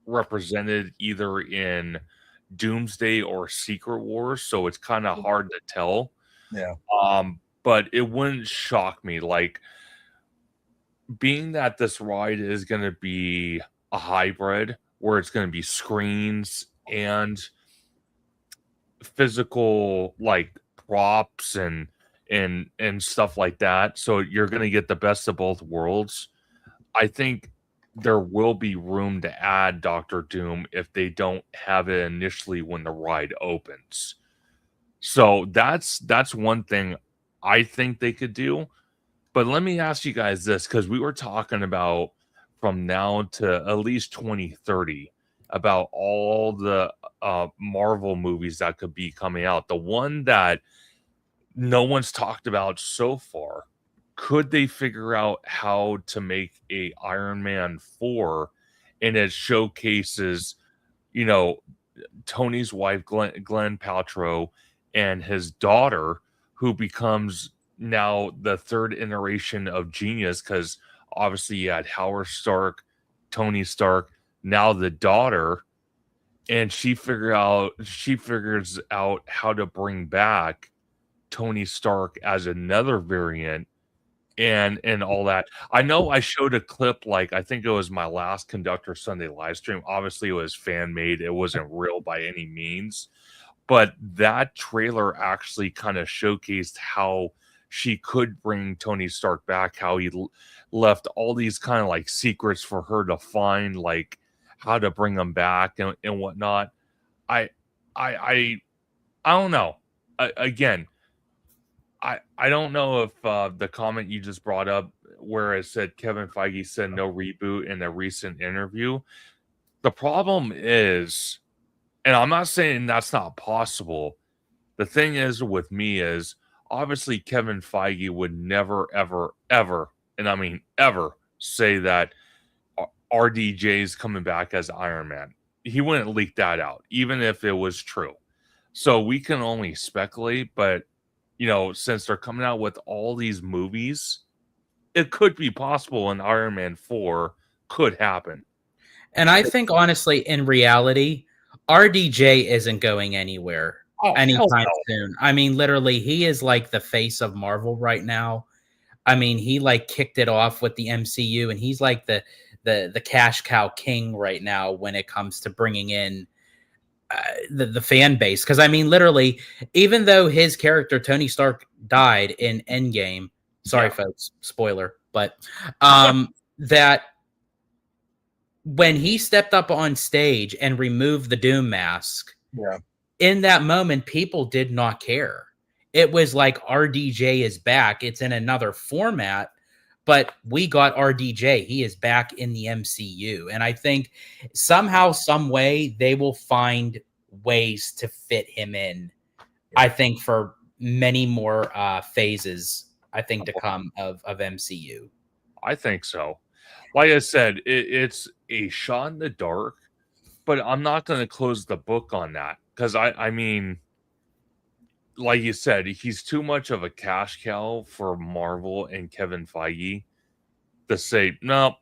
represented either in Doomsday or Secret Wars, so it's kind of hard to tell. Yeah. but it wouldn't shock me. Like, being that this ride is going to be a hybrid where it's going to be screens and physical like props and stuff like that, so you're going to get the best of both worlds. I think there will be room to add Doctor Doom if they don't have it initially when the ride opens. So that's one thing I think they could do. But let me ask you guys this, because we were talking about from now to at least 2030 about all the Marvel movies that could be coming out. The one that no one's talked about so far, could they figure out how to make a Iron Man 4 and it showcases, you know, Tony's wife, Glenn Paltrow, and his daughter, who becomes now the third iteration of Genius, because obviously you had Howard Stark, Tony Stark, now the daughter, and she figures out how to bring back Tony Stark as another variant and all that. I know I showed a clip, like I think it was my last Conductor Sunday live stream. Obviously, it was fan made; it wasn't real by any means. But that trailer actually kind of showcased how she could bring Tony Stark back. How he left all these kind of like secrets for her to find, like how to bring them back and whatnot. I I I I don't know. Again, I don't know if the comment you just brought up where it said Kevin Feige said no reboot in a recent interview. The problem is, and I'm not saying that's not possible. The thing is with me is obviously Kevin Feige would never, ever, ever, and I mean ever, say that RDJ is coming back as Iron Man. He wouldn't leak that out, even if it was true. So we can only speculate, but since they're coming out with all these movies, it could be possible an Iron Man 4 could happen. And I think, honestly, in reality, RDJ isn't going anywhere anytime soon. I mean, literally, he is like the face of Marvel right now. I mean, he like kicked it off with the MCU, and he's like the cash cow king right now when it comes to bringing in the fan base. Because I mean, literally, even though his character Tony Stark died in Endgame, sorry folks, spoiler, but that when he stepped up on stage and removed the Doom mask, in that moment, people did not care. It was like RDJ is back. It's in another format, but we got RDJ. He is back in the MCU. And I think somehow, some way, they will find ways to fit him in, I think, for many more phases, I think, to come of MCU. I think so. Like I said, it's a shot in the dark, but I'm not going to close the book on that because I mean, like you said, he's too much of a cash cow for Marvel and Kevin Feige to say, no,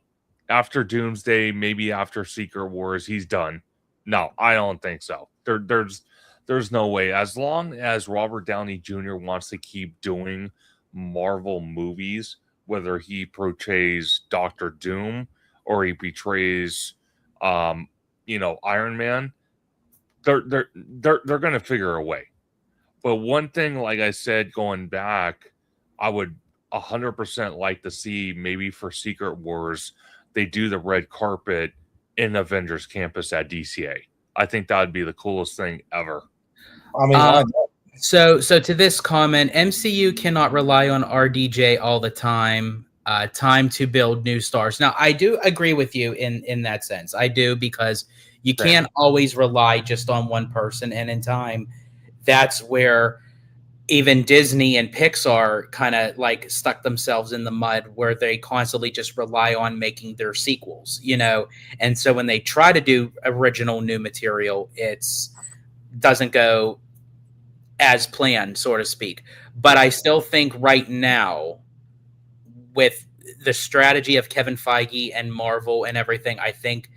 after Doomsday, maybe after Secret Wars, he's done. No, I don't think so. There's no way. As long as Robert Downey Jr. wants to keep doing Marvel movies, whether he portrays Doctor Doom or he portrays, Iron Man, they're going to figure a way. But one thing, like I said, going back, I would 100% like to see maybe for Secret Wars, they do the red carpet in Avengers Campus at DCA. I think that would be the coolest thing ever. I mean, so to this comment, MCU cannot rely on RDJ all the time. Time to build new stars. Now, I do agree with you in that sense. I do, because you can't always rely just on one person. And in time, that's where even Disney and Pixar kind of like stuck themselves in the mud, where they constantly just rely on making their sequels, And so when they try to do original new material, it's doesn't go as planned, so to speak. But I still think right now, with the strategy of Kevin Feige and Marvel and everything, I think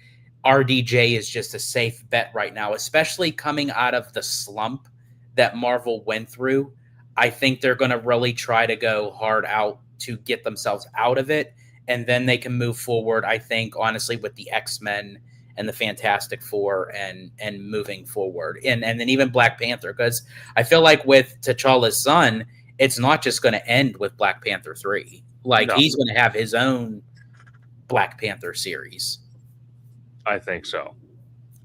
RDJ is just a safe bet right now, especially coming out of the slump that Marvel went through. I think they're going to really try to go hard out to get themselves out of it, and then they can move forward. I think honestly with the X-Men and the Fantastic Four and moving forward, and then even Black Panther, because I feel like with T'Challa's son, it's not just going to end with Black Panther 3. Like No. he's going to have his own Black Panther series. I think so.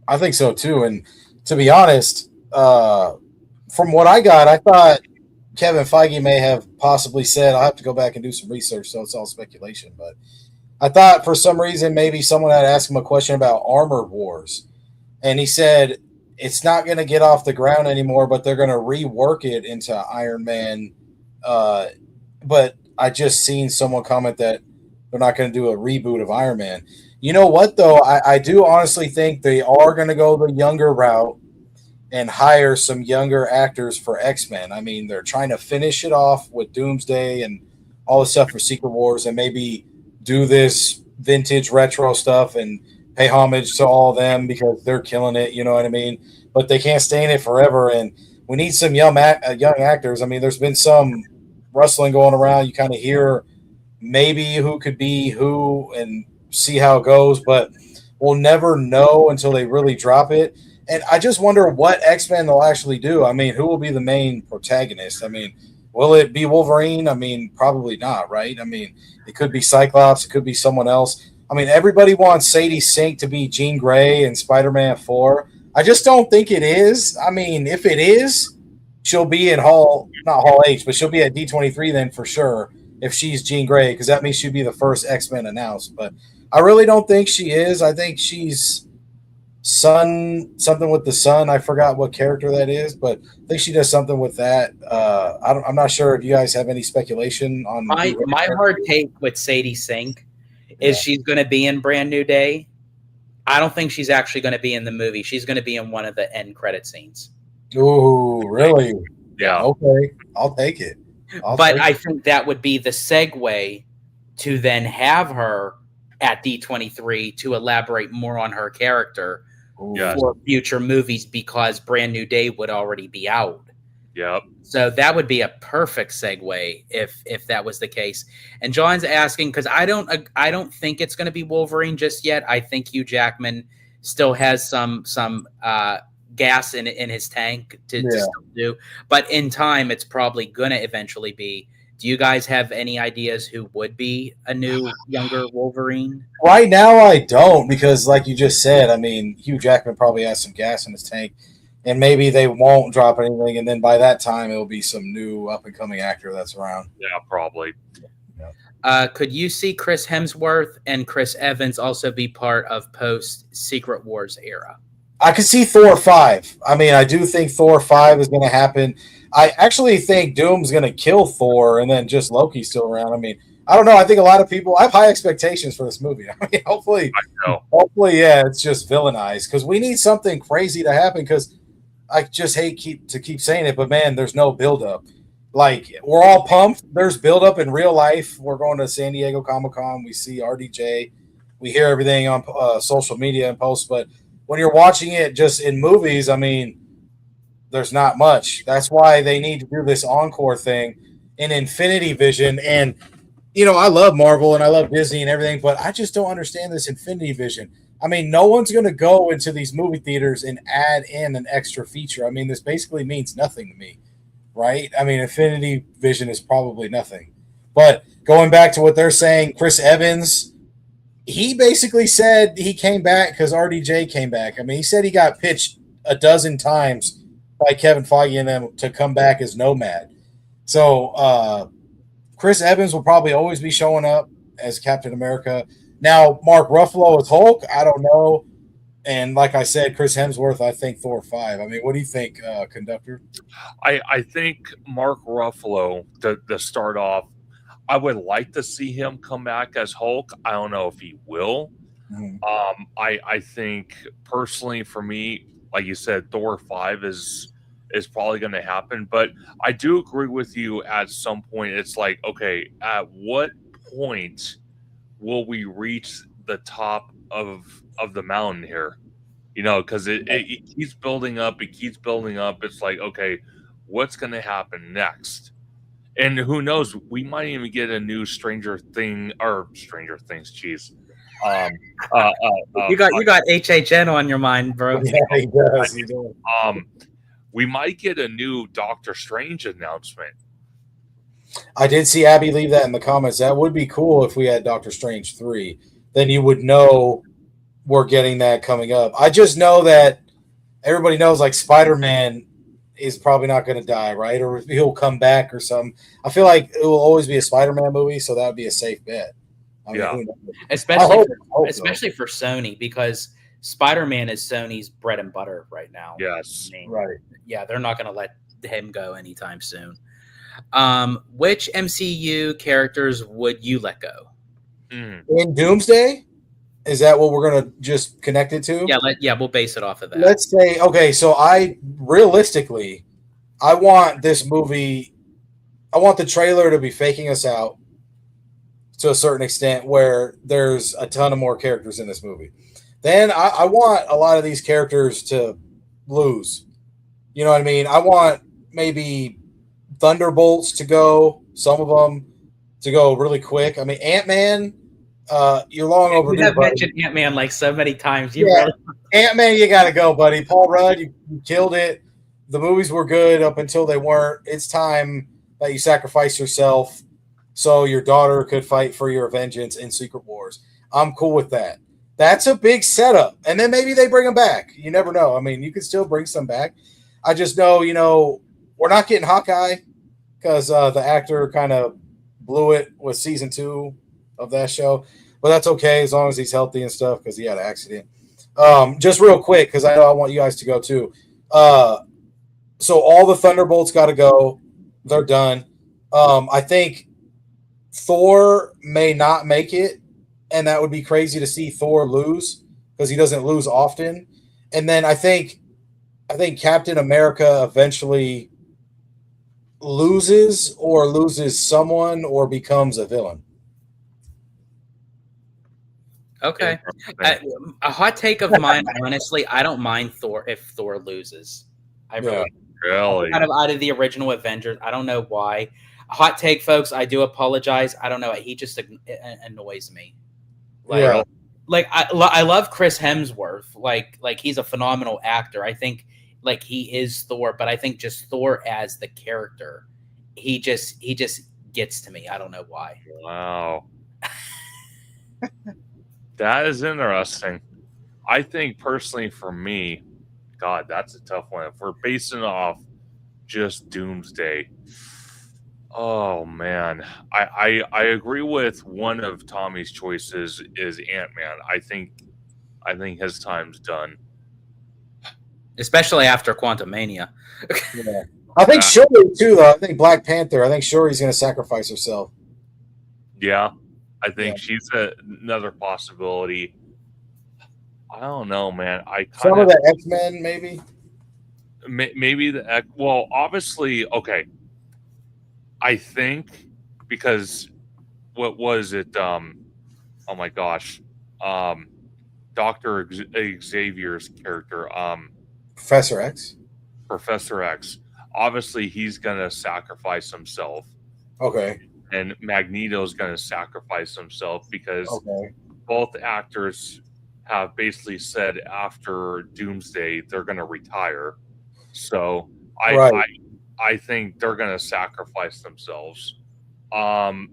I think so too. And to be honest, from what I got, I thought Kevin Feige may have possibly said, I'll have to go back and do some research, so it's all speculation. But I thought for some reason maybe someone had asked him a question about Armor Wars. And he said it's not going to get off the ground anymore, but they're going to rework it into Iron Man. But I just seen someone comment that they're not going to do a reboot of Iron Man. You know what, though? I do honestly think they are going to go the younger route and hire some younger actors for X-Men. I mean, they're trying to finish it off with Doomsday and all the stuff for Secret Wars and maybe do this vintage retro stuff and pay homage to all of them because they're killing it, you know what I mean? But they can't stay in it forever, and we need some young actors. I mean, there's been some rustling going around. You kind of hear maybe who could be who and see how it goes, but we'll never know until they really drop it. And I just wonder what X-Men they'll actually do. I mean, who will be the main protagonist? I mean, will it be Wolverine? I mean, probably not, right? I mean, it could be Cyclops. It could be someone else. I mean, everybody wants Sadie Sink to be Jean Grey in Spider-Man 4. I just don't think it is. I mean, if it is, she'll be in not Hall H, but she'll be at D23 then for sure if she's Jean Grey, because that means she'd be the first X-Men announced. But I really don't think she is. I think she's something with the sun. I forgot what character that is, but I think she does something with that. I'm not sure if you guys have any speculation on my hard take with Sadie Sink is she's going to be in Brand New Day. I don't think she's actually going to be in the movie. She's going to be in one of the end credit scenes. Ooh, really? Yeah. Okay, I'll take it. I think that would be the segue to then have her at D23 to elaborate more on her character for future movies because Brand New Day would already be out. Yep. So that would be a perfect segue if that was the case. And John's asking because I don't think it's going to be Wolverine just yet. I think Hugh Jackman still has some gas in his tank to still do. But in time, it's probably going to eventually be. Do you guys have any ideas who would be a new younger Wolverine? Right now, I don't because, like you just said, I mean, Hugh Jackman probably has some gas in his tank. And maybe they won't drop anything, and then by that time, it'll be some new up-and-coming actor that's around. Yeah, probably. Could you see Chris Hemsworth and Chris Evans also be part of post-Secret Wars era? I could see Thor 5. I mean, I do think Thor 5 is going to happen. I actually think Doom's going to kill Thor, and then just Loki's still around. I mean, I don't know. I think a lot of people – I have high expectations for this movie. I mean, hopefully, yeah, it's just villainized because we need something crazy to happen because – I just hate to keep saying it, but man, there's no buildup. Like we're all pumped. There's buildup in real life. We're going to San Diego Comic-Con. We see RDJ. We hear everything on social media and posts. But when you're watching it just in movies, I mean, there's not much. That's why they need to do this encore thing in Infinity Vision. And you know, I love Marvel and I love Disney and everything, but I just don't understand this Infinity Vision. I mean, no one's going to go into these movie theaters and add in an extra feature. I mean, this basically means nothing to me, right? I mean, Infinity Vision is probably nothing. But going back to what they're saying, Chris Evans, he basically said he came back because RDJ came back. I mean, he said he got pitched a dozen times by Kevin Feige and them to come back as Nomad. So Chris Evans will probably always be showing up as Captain America. Now, Mark Ruffalo as Hulk, I don't know. And like I said, Chris Hemsworth, I think Thor 5. I mean, what do you think, Conductor? I think Mark Ruffalo, to start off, I would like to see him come back as Hulk. I don't know if he will. Mm-hmm. I think, personally, for me, like you said, Thor 5 is probably going to happen. But I do agree with you at some point. It's like, okay, at what point will we reach the top of the mountain here? You know, because it keeps building up. It keeps building up. It's like, okay, what's going to happen next. And who knows, we might even get a new Stranger Things. Jeez. You got HHN on your mind, bro. Yeah, he does. He does. We might get a new Doctor Strange announcement. I did see Abby leave that in the comments. That would be cool if we had Doctor Strange 3. Then you would know we're getting that coming up. I just know that everybody knows like Spider-Man is probably not going to die, right? Or he'll come back or something. I feel like it will always be a Spider-Man movie, so that would be a safe bet. I mean, Yeah. who knows? Especially for Sony, because Spider-Man is Sony's bread and butter right now. Yes. I mean, Right. yeah, they're not going to let him go anytime soon. Which MCU characters would you let go? In Doomsday? Is that what we're going to just connect it to? Yeah, we'll base it off of that. Let's say, okay, so I want this movie, I want the trailer to be faking us out to a certain extent where there's a ton of more characters in this movie. Then I want a lot of these characters to lose. You know what I mean? I want maybe Thunderbolts to go, some of them to go really quick. I mean, Ant-Man, you're long overdue. You have mentioned Ant-Man like so many times. Ant-Man, you got to go, buddy. Paul Rudd, you killed it. The movies were good up until they weren't. It's time that you sacrifice yourself so your daughter could fight for your vengeance in Secret Wars. I'm cool with that. That's a big setup. And then maybe they bring them back. You never know. I mean, you could still bring some back. I just know, we're not getting Hawkeye because the actor kind of blew it with season 2 of that show. But that's okay as long as he's healthy and stuff because he had an accident. Just real quick, because I know I want you guys to go too. So all the Thunderbolts got to go. They're done. I think Thor may not make it, and that would be crazy to see Thor lose because he doesn't lose often. And then I think Captain America eventually loses someone or becomes a villain. Okay. A hot take of mine, honestly, I don't mind Thor if Thor loses. I really. Kind of out of the original Avengers. I don't know why. A hot take, folks. I do apologize. I don't know. He just annoys me. I love Chris Hemsworth. Like he's a phenomenal actor. I think like he is Thor, but I think just Thor as the character, he just gets to me. I don't know why. Wow. That is interesting. I think personally for me, God, that's a tough one. If we're basing off just Doomsday, oh man, I agree with one of Tommy's choices is Ant-Man. I think his time's done, especially after Quantumania. Yeah. I think Shuri too, though. I think Black Panther. I think Shuri's going to sacrifice herself. Yeah, I think she's another possibility. I don't know, man. Some of the X-Men, maybe. Maybe well, obviously, okay. I think because what was it? Oh my gosh, Dr. Xavier's character, Professor X. Professor X. Obviously, he's gonna sacrifice himself. Okay. And Magneto's gonna sacrifice himself because both actors have basically said after Doomsday they're gonna retire. So I think they're gonna sacrifice themselves. I'm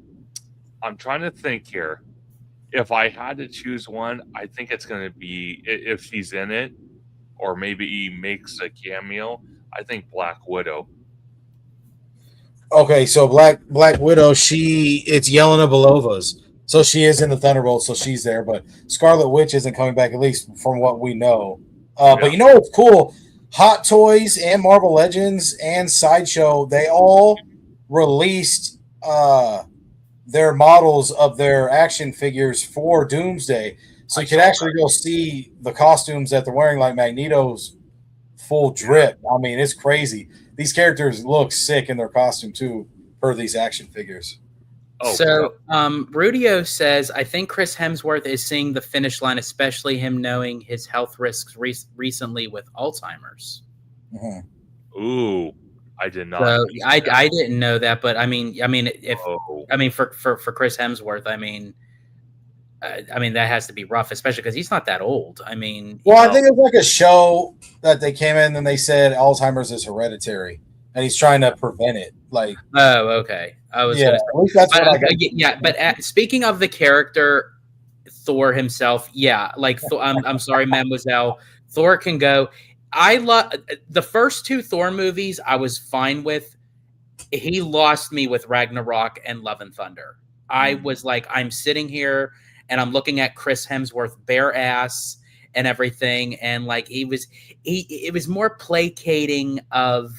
trying to think here. If I had to choose one, I think it's gonna be if she's in it, or maybe he makes a cameo. I think Black Widow. Okay, so Black Widow, it's Yelena Belova's. So she is in the Thunderbolts, so she's there. But Scarlet Witch isn't coming back, at least from what we know. But you know what's cool? Hot Toys and Marvel Legends and Sideshow, they all released their models of their action figures for Doomsday. So you can actually go see the costumes that they're wearing, like Magneto's full drip. I mean, it's crazy. These characters look sick in their costume, too, per these action figures. So, Rudio says, I think Chris Hemsworth is seeing the finish line, especially him knowing his health risks recently with Alzheimer's. Mm-hmm. Ooh. I did not. So I didn't know that, but I mean if Oh. for Chris Hemsworth, I mean that has to be rough, especially because he's not that old. I mean, Well, I think it's like a show that they came in and they said Alzheimer's is hereditary, and he's trying to prevent it. Like, oh, okay. I was yeah, gonna at least that's say, what I got. yeah. But speaking of the character Thor himself, yeah, like I'm sorry, Mademoiselle, Thor can go. I love the first two Thor movies. I was fine with. He lost me with Ragnarok and Love and Thunder. I was like, I'm sitting here and I'm looking at Chris Hemsworth bare ass and everything, and like it was more placating of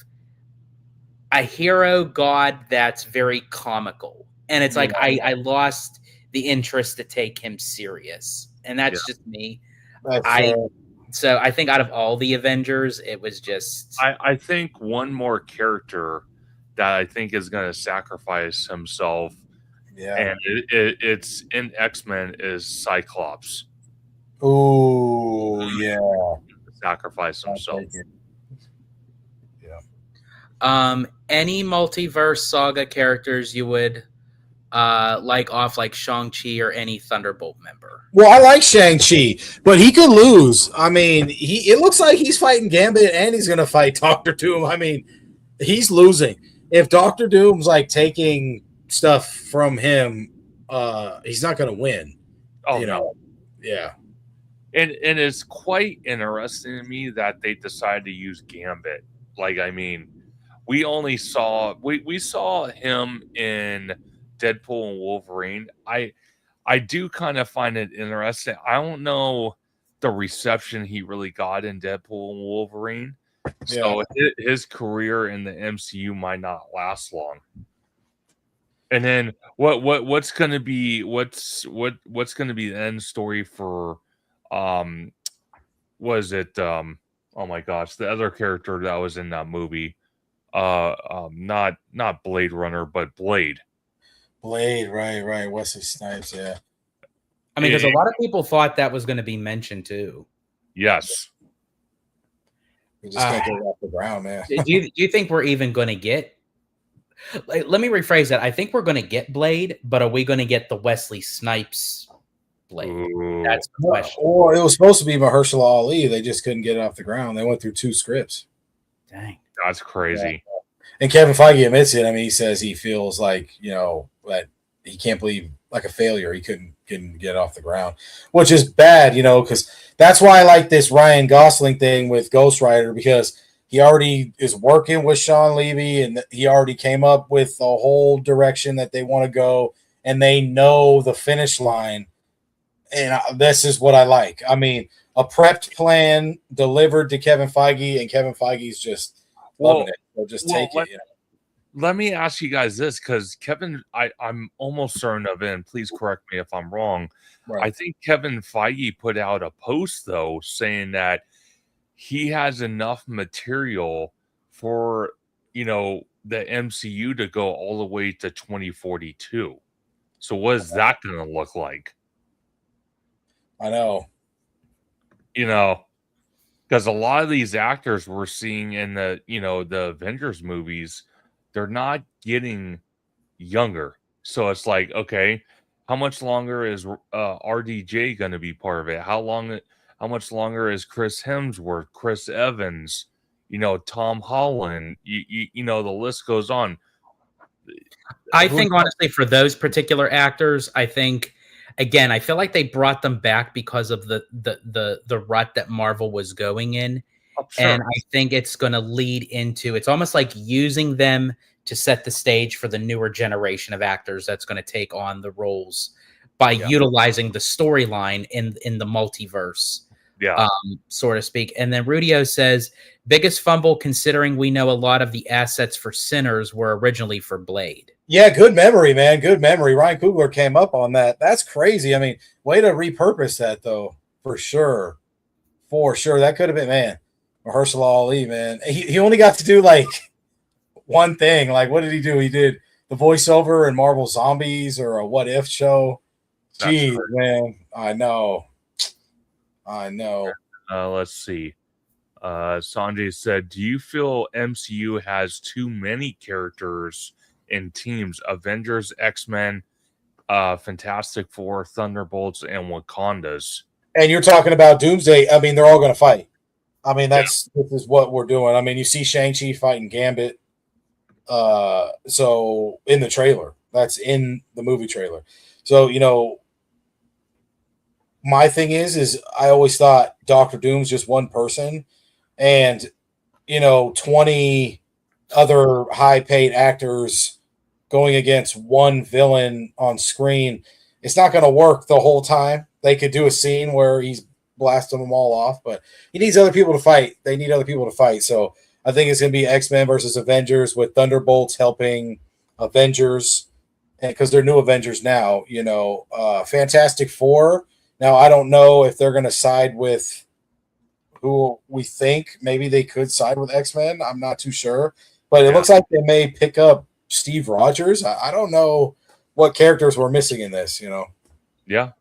a hero god that's very comical, and it's like I lost the interest to take him serious, and that's just me. That's So I think out of all the Avengers, it was just I think one more character that I think is going to sacrifice himself, and it's in X-Men, is Cyclops. Oh, yeah. Sacrifice himself. Any multiverse saga characters you would like off, like Shang-Chi or any Thunderbolt member? Well, I like Shang-Chi, but he could lose. I mean, it looks like he's fighting Gambit and he's going to fight Doctor Doom. I mean, he's losing. If Doctor Doom's like taking stuff from him, he's not going to win. Oh, you know? no. Yeah. And it's quite interesting to me that they decided to use Gambit. Like, I mean, we saw him in Deadpool and Wolverine. I do kind of find it interesting. I don't know the reception he really got in Deadpool and Wolverine. So his career in the MCU might not last long. And then what's going to be the end story for was it oh my gosh, the other character that was in that movie, not Blade Runner, but Blade, right, Wesley Snipes. Yeah, I mean, because a lot of people thought that was going to be mentioned too. Yes. We just can't get it off the ground, man. do you think we're even going to get, like, let me rephrase that. I think we're going to get Blade, but are we going to get the Wesley Snipes Blade? Ooh. That's the question. Or it was supposed to be Mahershala Ali. They just couldn't get it off the ground. They went through 2 scripts. Dang. That's crazy. Yeah. And Kevin Feige admits it. I mean, he says he feels like, that he can't believe, like, a failure. He couldn't get it off the ground, which is bad, because that's why I like this Ryan Gosling thing with Ghost Rider, because he already is working with Sean Levy, and he already came up with a whole direction that they want to go, and they know the finish line. And this is what I like. I mean, a prepped plan delivered to Kevin Feige, and Kevin Feige's just loving it. So just take it. Let me ask you guys this, because Kevin, I'm almost certain of it, and please correct me if I'm wrong. Right. I think Kevin Feige put out a post, though, saying that he has enough material for, the MCU to go all the way to 2042. So what is that going to look like? I know. Because a lot of these actors we're seeing in the, the Avengers movies, they're not getting younger. So it's like, okay, how much longer is RDJ going to be part of it? How much longer is Chris Hemsworth, Chris Evans, Tom Holland? The list goes on. I think, honestly, for those particular actors, I think, again, I feel like they brought them back because of the rut that Marvel was going in. Oh, sure. And I think it's going to lead into, it's almost like using them to set the stage for the newer generation of actors that's going to take on the roles by utilizing the storyline in the multiverse, so to speak. And then Rudio says, biggest fumble considering we know a lot of the assets for Sinners were originally for Blade. Yeah, good memory, man. Good memory. Ryan Coogler came up on that. That's crazy. I mean, way to repurpose that, though, for sure. For sure. That could have been, man, Mahershala Ali, man. He only got to do, like, one thing. Like, what did he do? He did the voiceover in Marvel Zombies or a What If show. Jeez, man. I know. Let's see. Sanjay said, "Do you feel MCU has too many characters in teams? Avengers, X-Men, Fantastic Four, Thunderbolts, and Wakandas." And you're talking about Doomsday. I mean, they're all going to fight. I mean, this is what we're doing. I mean, you see Shang-Chi fighting Gambit. So in the trailer, that's in the movie trailer. So, my thing is I always thought Doctor Doom's just one person, and 20 other high-paid actors going against one villain on screen. It's not going to work the whole time. They could do a scene where he's blasting them all off, but he needs other people to fight. They need other people to fight. So I think it's going to be X-Men versus Avengers with Thunderbolts helping Avengers, and because they're new Avengers now, Fantastic Four. Now, I don't know if they're going to side with who we think. Maybe they could side with X-Men. I'm not too sure. But it looks like they may pick up Steve Rogers. I don't know what characters we're missing in this, Yeah.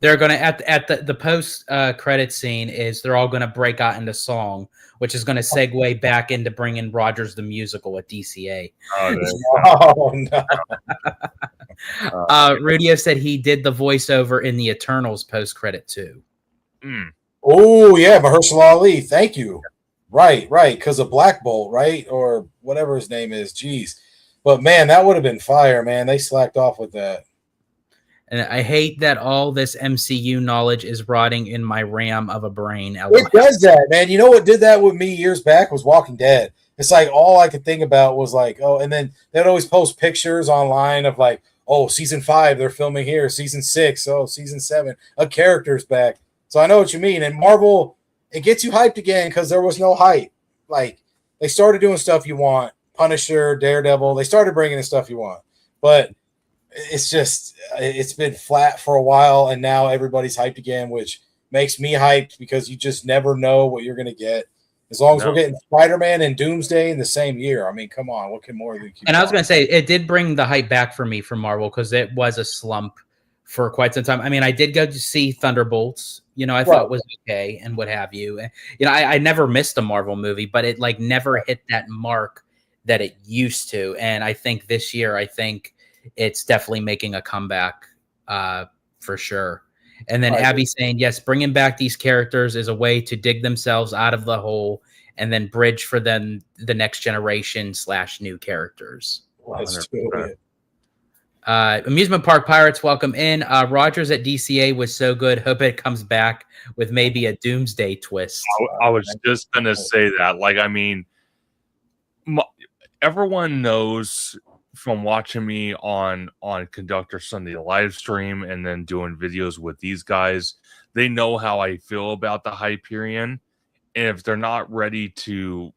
They're going to, at the post credit scene, is they're all going to break out into song, which is going to segue back into bringing Rogers the musical at DCA. Oh, no. Rudio said he did the voiceover in the Eternals post credit too. Oh, yeah, Mahershala Ali. Thank you. Right, because of Black Bolt, right? Or whatever his name is. Jeez. But, man, that would have been fire, man. They slacked off with that. And I hate that all this MCU knowledge is rotting in my RAM of a brain. It does that, man. You know what did that with me years back was Walking Dead. It's like all I could think about was like, and then they'd always post pictures online of like, season 5, they're filming here. Season 6, season 7, a character's back. So I know what you mean. And Marvel, it gets you hyped again because there was no hype. Like, they started doing stuff you want. Punisher, Daredevil, they started bringing in stuff you want. But it's been flat for a while, and now everybody's hyped again, which makes me hyped because you just never know what you're going to get. As long as we're getting Spider-Man and Doomsday in the same year. I mean, come on, what can more than keep? And I was going to say, it did bring the hype back for me from Marvel because it was a slump for quite some time. I mean, I did go to see Thunderbolts. I thought it was okay and what have you. I never missed a Marvel movie, but it like never hit that mark that it used to. And I think this year, it's definitely making a comeback for sure. And then Abby saying, yes, bringing back these characters is a way to dig themselves out of the hole and then bridge for them the next generation / new characters. Amusement Park Pirates, welcome in. Rogers at DCA was so good. Hope it comes back with maybe a Doomsday twist. I was just going to say that. Like, I mean, everyone knows from watching me on Conductor Sunday live stream and then doing videos with these guys, they know how I feel about the Hyperion. And if they're not ready to,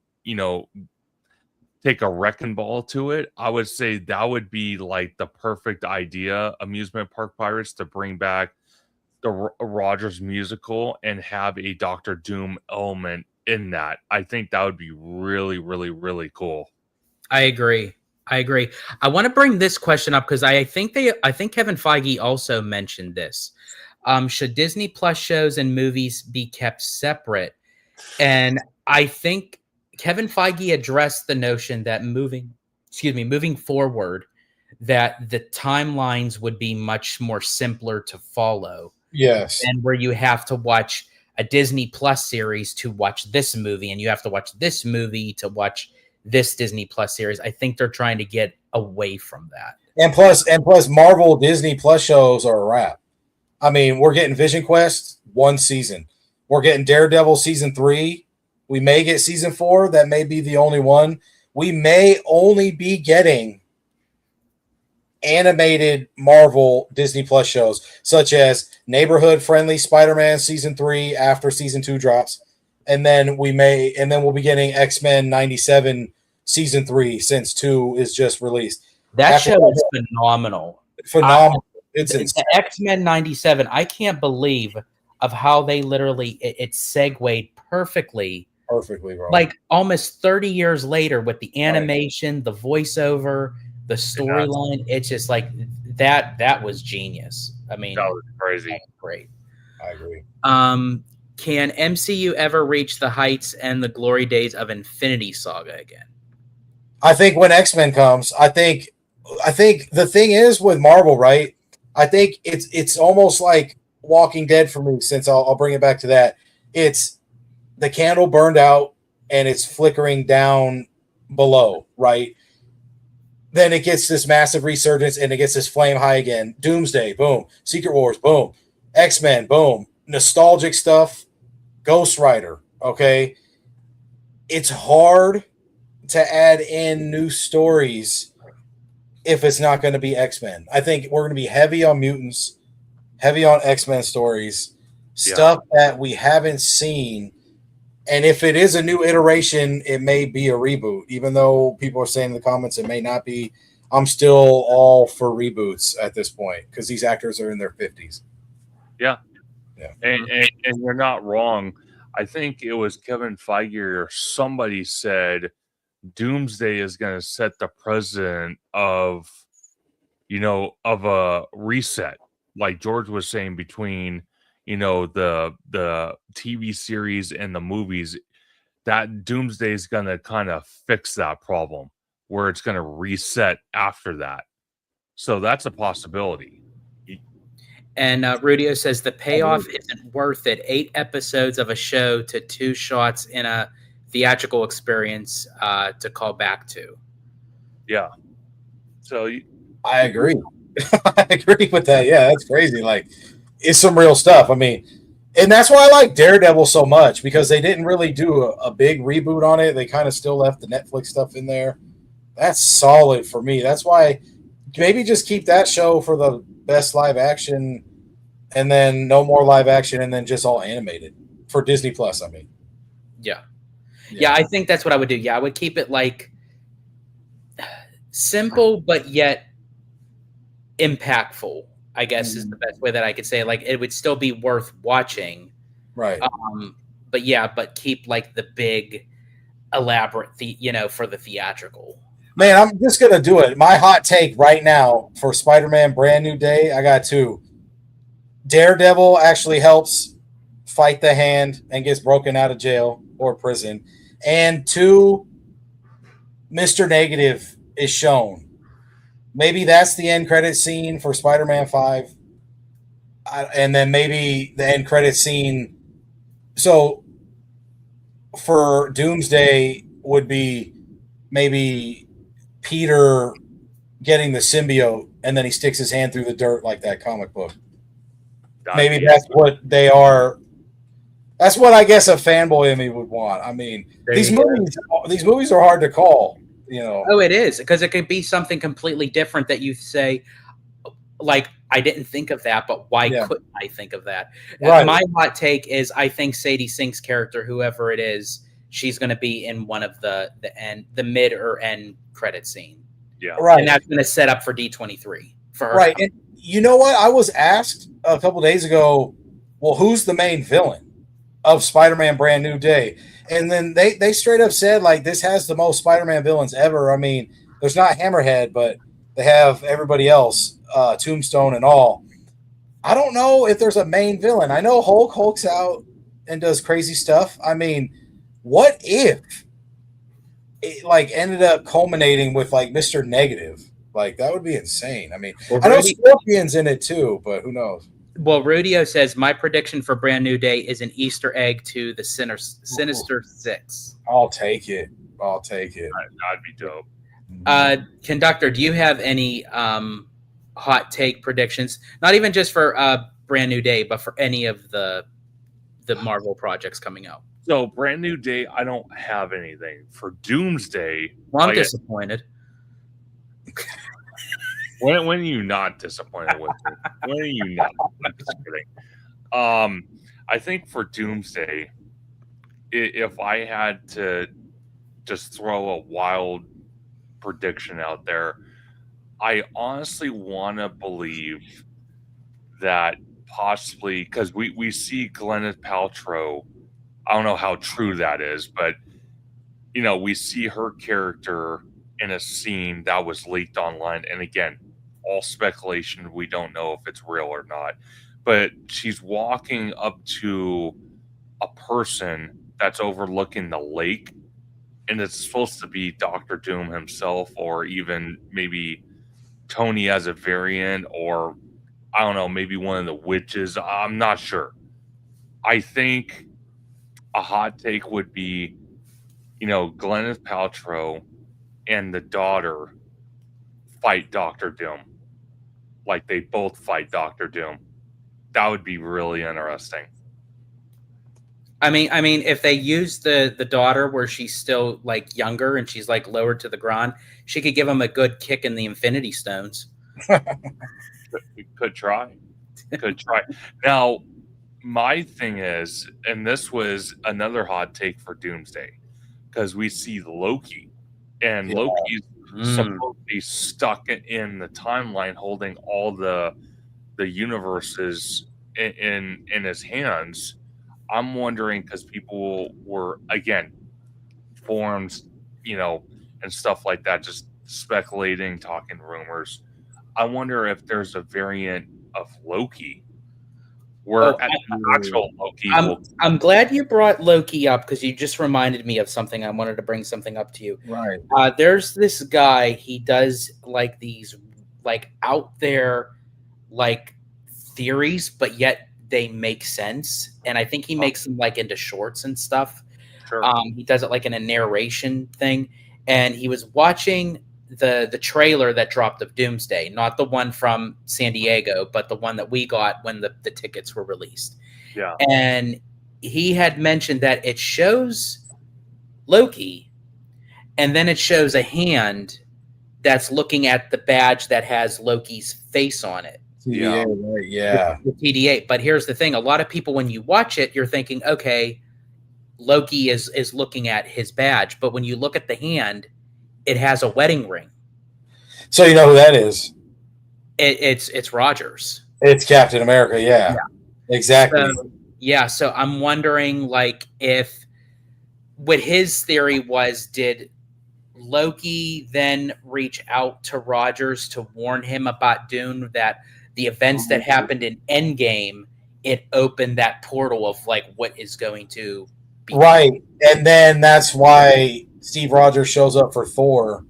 take a wrecking ball to it, I would say that would be like the perfect idea, Amusement Park Pirates, to bring back the Rogers musical and have a Doctor Doom element in that. I think that would be really, really, really cool. I agree. I want to bring this question up because I think Kevin Feige also mentioned this. Should Disney Plus shows and movies be kept separate? And I think Kevin Feige addressed the notion that moving forward, that the timelines would be much more simpler to follow. Yes. And where you have to watch a Disney Plus series to watch this movie, and you have to watch this movie to watch this Disney Plus series. I think they're trying to get away from that. And plus Marvel Disney Plus shows are a wrap. I mean, we're getting Vision Quest 1 season. We're getting Daredevil season 3. We may get season 4. That may be the only one. We may only be getting animated Marvel Disney Plus shows, such as Neighborhood Friendly Spider-Man season 3 after season 2 drops. And then we'll be getting X-Men 97 season 3 since 2 is just released. That show is phenomenal. It's the X-Men 97. I can't believe of how they literally it segued perfectly, bro. Like almost 30 years later with the animation, the voiceover, the storyline. It's just like that was genius. I mean, that was crazy. Great. I agree. can MCU ever reach the heights and the glory days of Infinity Saga again? I think when X-Men comes, I think the thing is with Marvel, right? I think it's almost like Walking Dead for me. Since I'll bring it back to that, it's the candle burned out and it's flickering down below, right? Then it gets this massive resurgence and it gets this flame high again. Doomsday, boom. Secret Wars, boom. X-Men, boom. Nostalgic stuff. Ghost Rider, okay? It's hard to add in new stories if it's not going to be X-Men. I think we're going to be heavy on mutants, heavy on X-Men stories, stuff that we haven't seen. And if it is a new iteration, it may be a reboot, even though people are saying in the comments it may not be. I'm still all for reboots at this point because these actors are in their 50s. Yeah. Yeah. And you're not wrong. I think it was Kevin Feige or somebody said Doomsday is going to set the precedent of a reset, like George was saying, between the TV series and the movies. That Doomsday is going to kind of fix that problem where it's going to reset after that. So that's a possibility. And Rudio says the payoff isn't worth it. 8 episodes of a show to 2 shots in a theatrical experience to call back to. Yeah. So I agree. I agree with that. Yeah, that's crazy. Like, it's some real stuff. I mean, and that's why I like Daredevil so much because they didn't really do a big reboot on it. They kind of still left the Netflix stuff in there. That's solid for me. That's why maybe just keep that show for the best live action and then no more live action and then just all animated for Disney Plus. I mean, yeah, I think that's what I would do. Yeah, I would keep it like simple, but yet impactful, I guess is the best way that I could say. Like, it would still be worth watching. Right. But keep like the big elaborate, for the theatrical. Man, I'm just going to do it. My hot take right now for Spider-Man Brand New Day, I got 2. Daredevil actually helps fight the hand and gets broken out of jail or prison. And 2, Mr. Negative is shown. Maybe that's the end credit scene for Spider-Man 5. And then maybe the end credit scene. So for Doomsday would be maybe Peter getting the symbiote and then he sticks his hand through the dirt like that comic book. Maybe that's what they are. That's what I guess a fanboy in me would want. I mean, these movies are hard to call. Oh, it is, because it could be something completely different that you say, like, I didn't think of that, but why couldn't I think of that? Right. My hot take is I think Sadie Sink's character, whoever it is, she's going to be in one of the mid or end credit scene. Yeah. Right. And that's going to set up for D23 for her. Right. And you know what? I was asked a couple days ago, well, who's the main villain of Spider-Man Brand New Day? And then they straight up said, like, this has the most Spider-Man villains ever. I mean, there's not Hammerhead, but they have everybody else, Tombstone and all. I don't know if there's a main villain. I know Hulk's out and does crazy stuff. I mean, what if it, like, ended up culminating with, like, Mr. Negative? Like, that would be insane. I mean, I know Scorpion's in it too, but who knows? Well, Rudio says, my prediction for Brand New Day is an Easter egg to the Sinister Six. I'll take it. That'd be dope. Conductor, do you have any hot take predictions? Not even just for Brand New Day, but for any of the Marvel projects coming out. So, Brand New Day, I don't have anything. For Doomsday, well, I'm disappointed. When are you not disappointed with me? When are you not? I'm just kidding. I think for Doomsday, if I had to just throw a wild prediction out there, I honestly want to believe that possibly, because we see Gwyneth Paltrow, I don't know how true that is, but we see her character in a scene that was leaked online, and again, all speculation. We don't know if it's real or not, but she's walking up to a person that's overlooking the lake, and it's supposed to be Doctor Doom himself, or even maybe Tony as a variant, or I don't know, maybe one of the witches. I'm not sure. I think a hot take would be, Gwyneth Paltrow and the daughter fight Doctor Doom. Like they both fight Doctor Doom. That would be really interesting. I mean, if they use the daughter where she's still like younger and she's like lowered to the ground, she could give him a good kick in the Infinity Stones. Could try. Could try. Now, my thing is, and this was another hot take for Doomsday, because we see Loki, and Loki's supposedly stuck in the timeline, holding all the universes in his hands. I'm wondering, because people were, again, forums, and stuff like that, just speculating, talking rumors. I wonder if there's a variant of Loki where actual Loki I'm glad you brought Loki up, because you just reminded me of something. I wanted to bring something up to you. Right. There's this guy, he does like these like out there like theories, but yet they make sense. And I think he makes them like into shorts and stuff. Sure. He does it like in a narration thing. And he was watching the trailer that dropped of Doomsday, not the one from San Diego, but the one that we got when the tickets were released. Yeah. And he had mentioned that it shows Loki, and then it shows a hand that's looking at the badge that has Loki's face on it. Yeah, right, yeah. The TD8. But here's the thing: a lot of people, when you watch it, you're thinking, okay, Loki is looking at his badge, but when you look at the hand, it has a wedding ring. So you know who that is? It's Rogers. It's Captain America. Yeah. Exactly. So I'm wondering, like, if what his theory was, did Loki then reach out to Rogers to warn him about Doom, that the events that happened in Endgame, it opened that portal of like what is going to be right, and then that's why Steve Rogers shows up for Thor,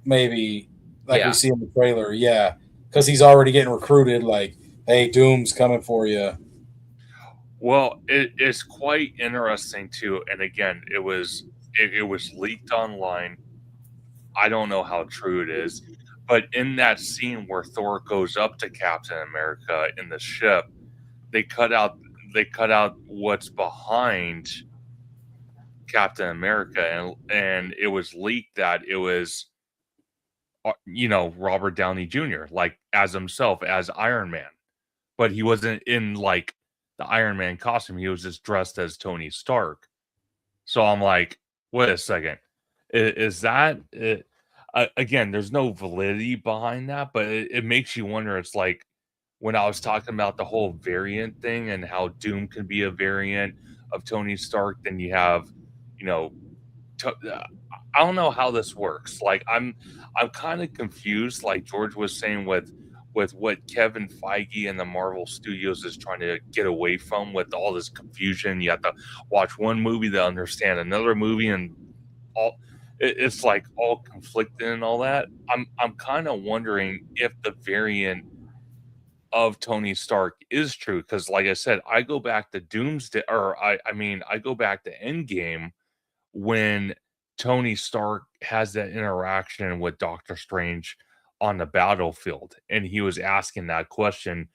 maybe like we see in the trailer. Yeah, because he's already getting recruited. Like, hey, Doom's coming for you. Well, it's quite interesting too, and again, it was leaked online. I don't know how true it is, but in that scene where Thor goes up to Captain America in the ship, they cut out what's behind Captain America, and it was leaked that it was Robert Downey Jr., like as himself, as Iron Man, but he wasn't in like the Iron Man costume. He was just dressed as Tony Stark. So I'm like, wait a second, is that it? Again, there's no validity behind that, but it makes you wonder. It's like when I was talking about the whole variant thing and how Doom can be a variant of Tony Stark, then you have, I don't know how this works. Like I'm kind of confused. Like George was saying with what Kevin Feige and the Marvel Studios is trying to get away from with all this confusion. You have to watch one movie to understand another movie, and it's like all conflicted and all that. I'm kind of wondering if the variant of Tony Stark is true, because like I said, I go back to Doomsday, or I go back to Endgame when Tony Stark has that interaction with Doctor Strange on the battlefield, and he was asking that question: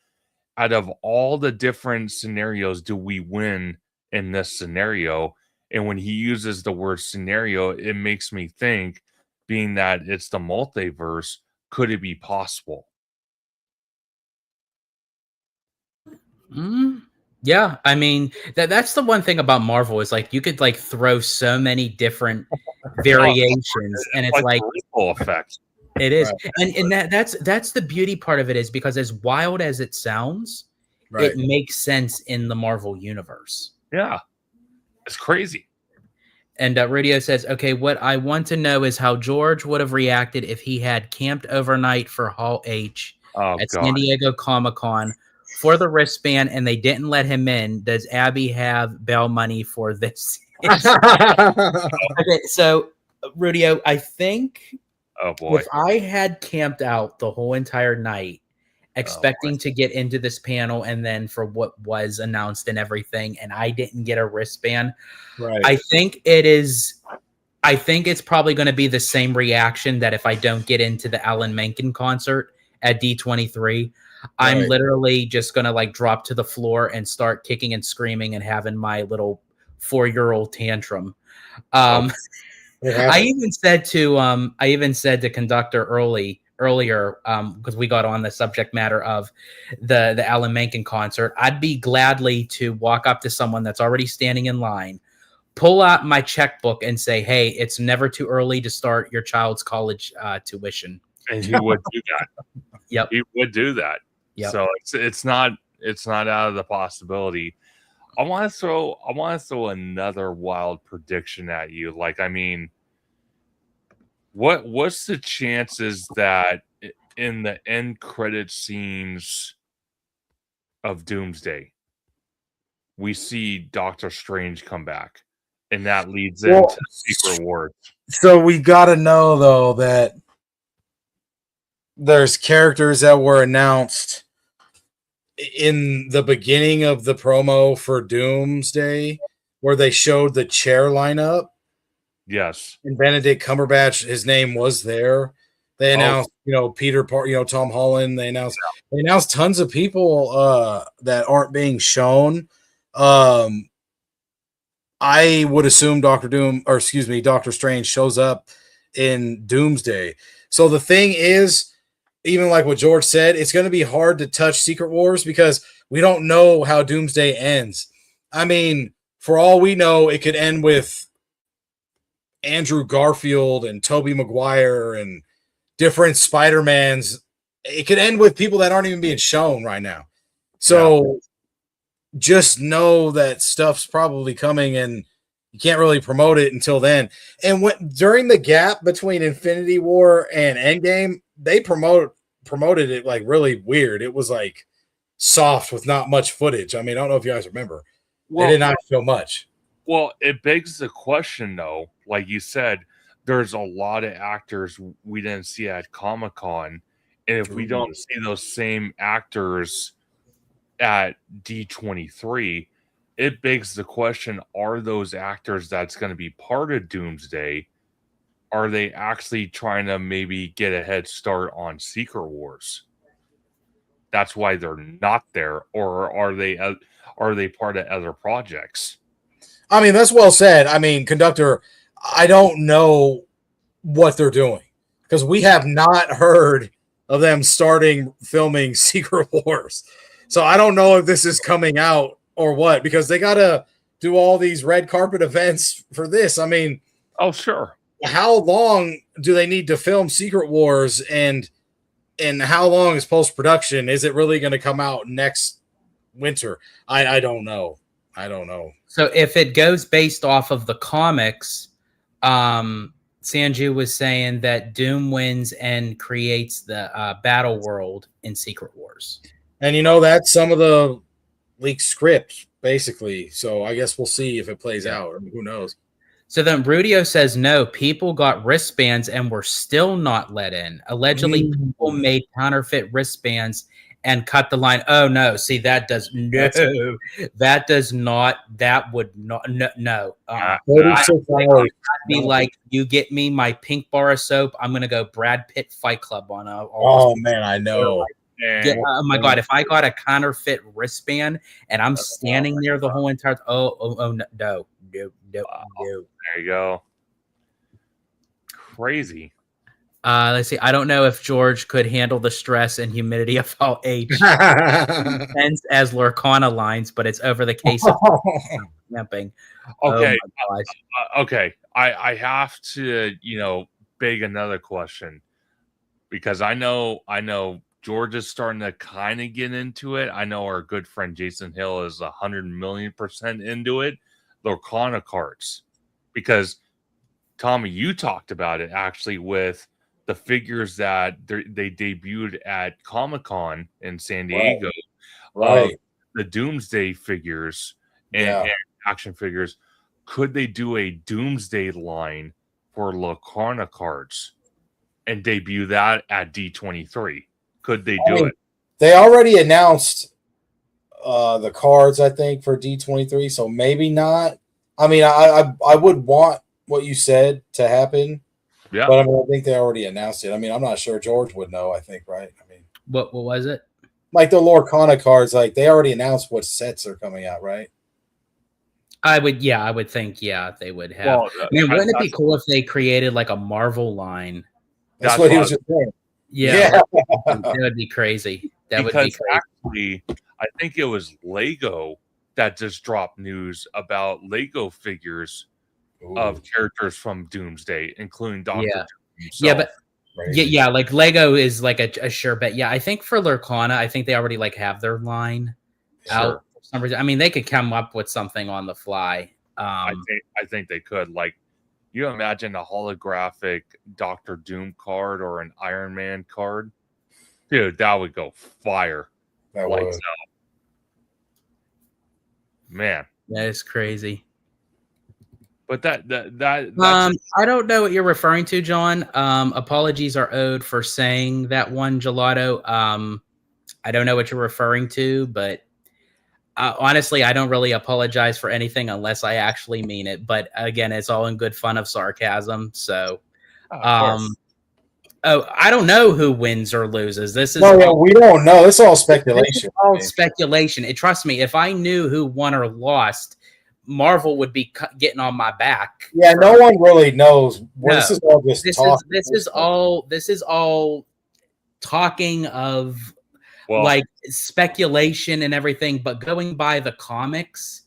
out of all the different scenarios, do we win in this scenario? And when he uses the word scenario, it makes me think, being that it's the multiverse, could it be possible? Yeah, I mean that's the one thing about Marvel, is like you could like throw so many different variations, and it's like ripple effect. It is, right. and that's the beauty part of it, is because as wild as it sounds, it makes sense in the Marvel universe. Yeah, it's crazy. And Radio says, okay, what I want to know is how George would have reacted if he had camped overnight for Hall H at San Diego Comic-Con for the wristband and they didn't let him in, does Abby have bail money for this? Okay, so Rudio, I think Oh boy. if I had camped out the whole entire night expecting to get into this panel and then for what was announced and everything, and I didn't get a wristband, Right. I think it's probably going to be the same reaction that if I don't get into the Alan Menken concert at D23, I'm Right. literally just going to like drop to the floor and start kicking and screaming and having my little 4-year-old tantrum. I even said to conductor earlier because we got on the subject matter of the Alan Menken concert, I'd be gladly to walk up to someone that's already standing in line, pull out my checkbook and say, hey, it's never too early to start your child's college tuition. And he would do that. Yep. He would do that. Yep. So it's not out of the possibility. I want to throw another wild prediction at you. Like, I mean, what's the chances that in the end credit scenes of Doomsday we see Doctor Strange come back, and that leads into Secret Wars? So we got to know though that there's characters that were announced in the beginning of the promo for Doomsday where they showed the chair lineup. Yes. And Benedict Cumberbatch, his name was there. They announced, Peter Parker, Tom Holland. They announced tons of people that aren't being shown. I would assume Doctor Strange shows up in Doomsday. So the thing is, even like what George said, it's going to be hard to touch Secret Wars because we don't know how Doomsday ends. I mean, for all we know, it could end with Andrew Garfield and Tobey Maguire and different Spider-Mans. It could end with people that aren't even being shown right now. So just know that stuff's probably coming and you can't really promote it until then. And during the gap between Infinity War and Endgame, they promoted it like really weird. It was like soft with not much footage. I mean, I don't know if you guys remember. They did not show much. Well, it begs the question, though. Like you said, there's a lot of actors we didn't see at Comic-Con. And if we don't see those same actors at D23, it begs the question, are those actors that's going to be part of Doomsday, are they actually trying to maybe get a head start on Secret Wars? That's why they're not there. Or are they part of other projects? I mean, that's well said. I mean, conductor, I don't know what they're doing because we have not heard of them starting filming Secret Wars. So I don't know if this is coming out or what, because they got to do all these red carpet events for this. I mean, oh, sure. How long do they need to film Secret Wars and how long is post-production? Is it really going to come out next winter? I don't know. I don't know. So if it goes based off of the comics, Sanju was saying that Doom wins and creates the battle world in Secret Wars. And that's some of the leaked script, basically. So I guess we'll see if it plays out. I mean, who knows? So then Rudio says, no, people got wristbands and were still not let in. Allegedly, people made counterfeit wristbands and cut the line. Oh, no. See, that would not, no. I'd be like, you get me my pink bar of soap, I'm going to go Brad Pitt Fight Club on a. Oh, man, I know. Oh my God! If I got a counterfeit wristband and I'm standing there the whole entire, no. There you go. Crazy. Let's see. I don't know if George could handle the stress and humidity of all age. Depends as Lorcana lines, but it's over the case of camping. Okay. Okay. I have to, beg another question because I know George is starting to kind of get into it. I know our good friend Jason Hill is 100,000,000% into it. Lorcana cards, because Tommy, you talked about it actually with the figures that they debuted at Comic-Con in San Diego. Right. the Doomsday figures Yeah. and action figures. Could they do a Doomsday line for Lacarna cards and debut that at D23? Could they do it? They already announced the cards, I think, for D23, so maybe not. I mean, I would want what you said to happen, Yeah. but I mean, I think they already announced it. I mean, I'm not sure George would know. I think, right? I mean, What was it? like the Lorcana cards, like they already announced what sets are coming out, right? I would think, they would have. Well, Man, wouldn't it be cool if they created like a Marvel line? That's what he was just saying. Yeah. That would be crazy. That would be because crazy. actually, I think it was Lego that just dropped news about Lego figures of characters from Doomsday, including Doctor Yeah. Doom himself. Yeah, but yeah, like Lego is like a sure bet. Yeah, I think for Lorcana, I think they already like have their line out for some reason. I mean, they could come up with something on the fly. I think they could. Like, you imagine a holographic Doctor Doom card or an Iron Man card, dude, that would go fire. That like, would. Man, that is crazy. But that I don't know what you're referring to, John. Apologies are owed for saying that one, Gelato. I don't know what you're referring to, but honestly, I don't really apologize for anything unless I actually mean it. But again, it's all in good fun of sarcasm. So, I don't know who wins or loses. This is we don't know. It's all speculation. This is all speculation. Trust me, if I knew who won or lost, Marvel would be getting on my back. Yeah, no one really knows. Well, this is all just talk. This is all talking of like speculation and everything. But going by the comics,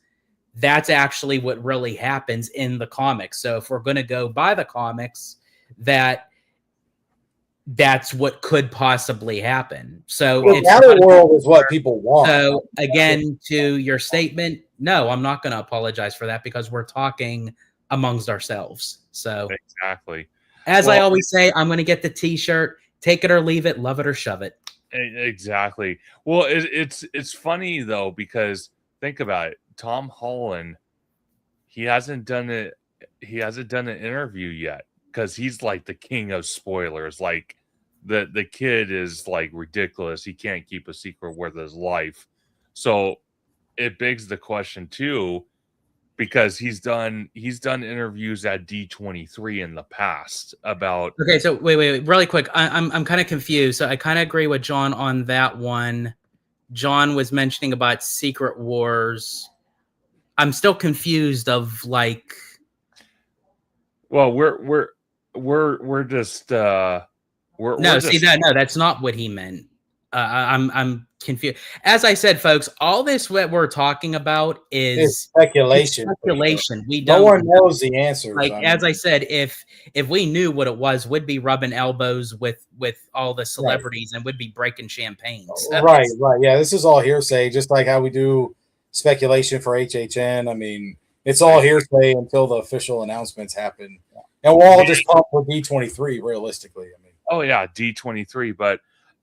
that's actually what really happens in the comics. So if we're going to go by the comics, that's what could possibly happen. So the world is what people want. So again, to your statement, no, I'm not going to apologize for that because we're talking amongst ourselves. So exactly. As I always say, I'm going to get the T-shirt. Take it or leave it. Love it or shove it. Exactly. Well, it's funny though because think about it. Tom Holland, he hasn't done an interview yet because he's like the king of spoilers. Like the kid is like ridiculous. He can't keep a secret with his life. So it begs the question too, because he's done interviews at D23 in the past about. Okay, so wait, really quick. I'm kind of confused. So I kind of agree with John on that one. John was mentioning about Secret Wars. I'm still confused of like. Well, we're just that's not what he meant. I'm confused. As I said, folks, all this what we're talking about is speculation. We no one knows the answer. Like as I said, if we knew what it was, we'd be rubbing elbows with all the celebrities and would be breaking champagne. So right. Yeah, this is all hearsay, just like how we do speculation for HHN. I mean, it's all hearsay until the official announcements happen, and we'll all just pump for D23. Realistically, I mean. Oh yeah, D23, but.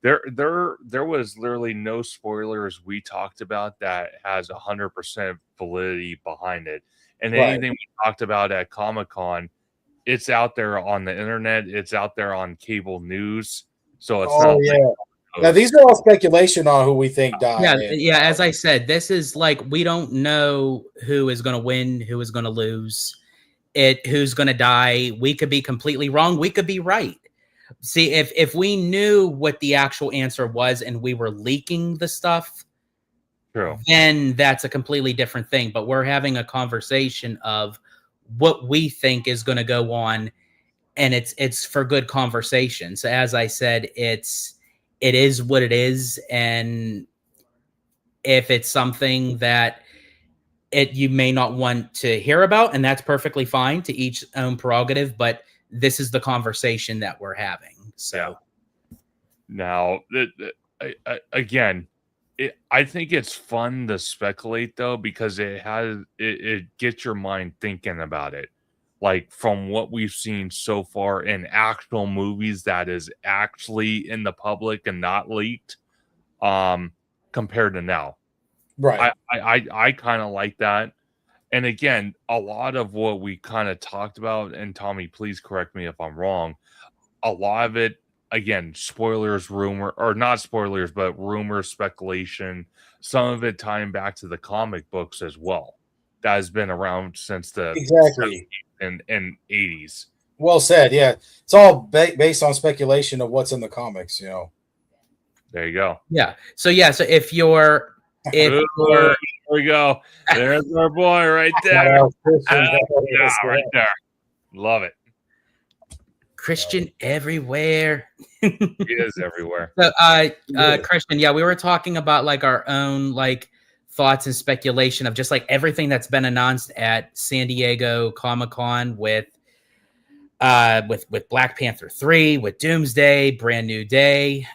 There was literally no spoilers we talked about that has 100% validity behind it. And anything we talked about at Comic-Con, it's out there on the internet, it's out there on cable news. So it's not now these are all speculation on who we think died. Yeah, as I said, this is like we don't know who is going to win, who is going to lose, who's going to die. We could be completely wrong, we could be right. See, if we knew what the actual answer was and we were leaking the stuff, then that's a completely different thing. But we're having a conversation of what we think is going to go on, and it's for good conversation. So as I said, it is what it is, and if it's something that you may not want to hear about, and that's perfectly fine, to each own prerogative, but this is the conversation that we're having. So now, again, I think it's fun to speculate though, because it gets your mind thinking about it. Like from what we've seen so far in actual movies that is actually in the public and not leaked. compared to now. Right. I kind of like that. And again, a lot of what we kind of talked about, and Tommy, please correct me if I'm wrong, a lot of it, again, spoilers, rumor, or not spoilers, but rumors, speculation, some of it tying back to the comic books as well. That has been around since the Exactly. 70s and 80s. Well said. Yeah, it's all based on speculation of what's in the comics. There you go. Yeah. So if you're There we go. There's our boy right there. Right there. Love it. Christian everywhere. He is everywhere. So, Christian, we were talking about like our own like thoughts and speculation of just like everything that's been announced at San Diego Comic-Con with Black Panther 3, with Doomsday, Brand New Day,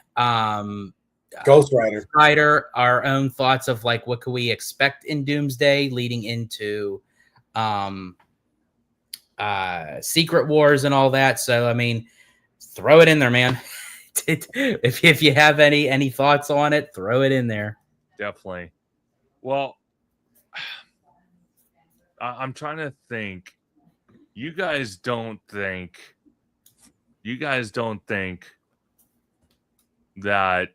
Ghost Rider, our own thoughts of like what could we expect in Doomsday leading into Secret Wars and all that. So I mean, throw it in there, man. if you have any thoughts on it, throw it in there. Definitely. Well, I'm trying to think. You guys don't think that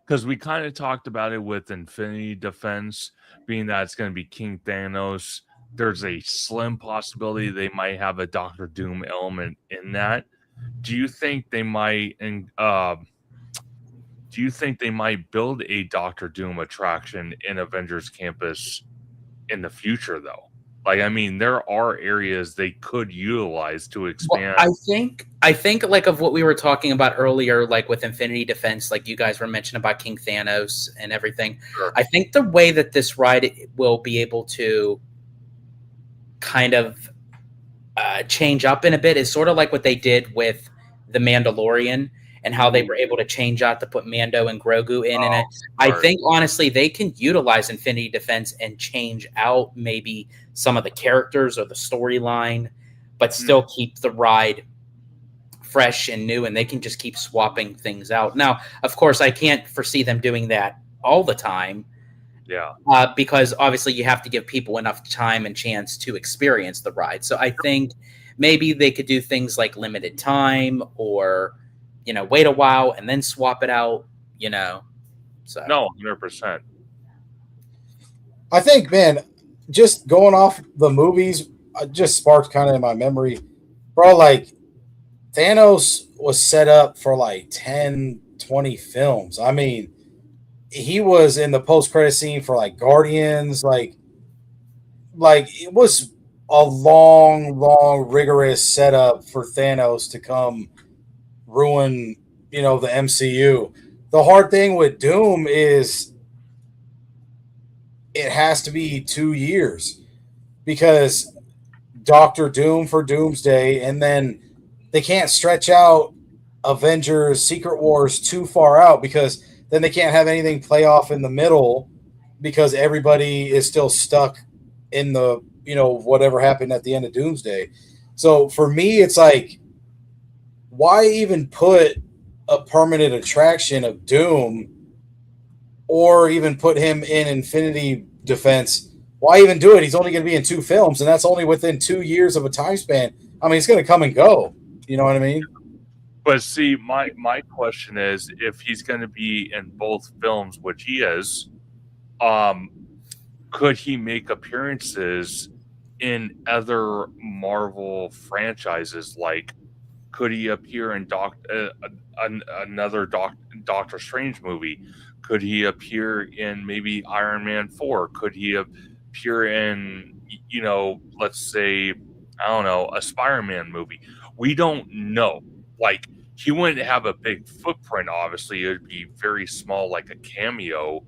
because we kind of talked about it with Infinity Defense being that it's going to be King Thanos. There's a slim possibility they might have a Doctor Doom element in that. Do you think they might build a Doctor Doom attraction in Avengers Campus in the future, though? Like, I mean, there are areas they could utilize to expand. Well, I think like of what we were talking about earlier, like with Infinity Defense, like you guys were mentioning about King Thanos and everything. Sure. I think the way that this ride will be able to kind of change up in a bit is sort of like what they did with The Mandalorian and how they were able to change out to put Mando and Grogu in it. I think honestly they can utilize Infinity Defense and change out maybe some of the characters or the storyline, but still keep the ride fresh and new, and they can just keep swapping things out. Now, of course, I can't foresee them doing that all the time. Yeah. Because obviously you have to give people enough time and chance to experience the ride. So I think maybe they could do things like limited time or, wait a while and then swap it out, So no, 100%. I think, man, just going off the movies, just sparked kind of in my memory, bro, like Thanos was set up for like 10, 20 films. I mean, he was in the post-credit scene for like Guardians, like it was a long, rigorous setup for Thanos to come ruin, the MCU. The hard thing with Doom is it has to be 2 years because Doctor Doom for Doomsday, and then they can't stretch out Avengers Secret Wars too far out because then they can't have anything play off in the middle because everybody is still stuck in the, whatever happened at the end of Doomsday. So for me, it's like, why even put a permanent attraction of Doom or even put him in Infinity Defense? Why even do it? He's only going to be in 2 films, and that's only within 2 years of a time span. I mean, he's going to come and go. You know what I mean? But see, my question is, if he's going to be in both films, which he is, could he make appearances in other Marvel franchises? Like, could he appear in another Doctor Strange movie? Could he appear in maybe Iron Man 4? Could he appear in, let's say, I don't know, a Spider-Man movie? We don't know. Like, he wouldn't have a big footprint, obviously. It would be very small, like a cameo.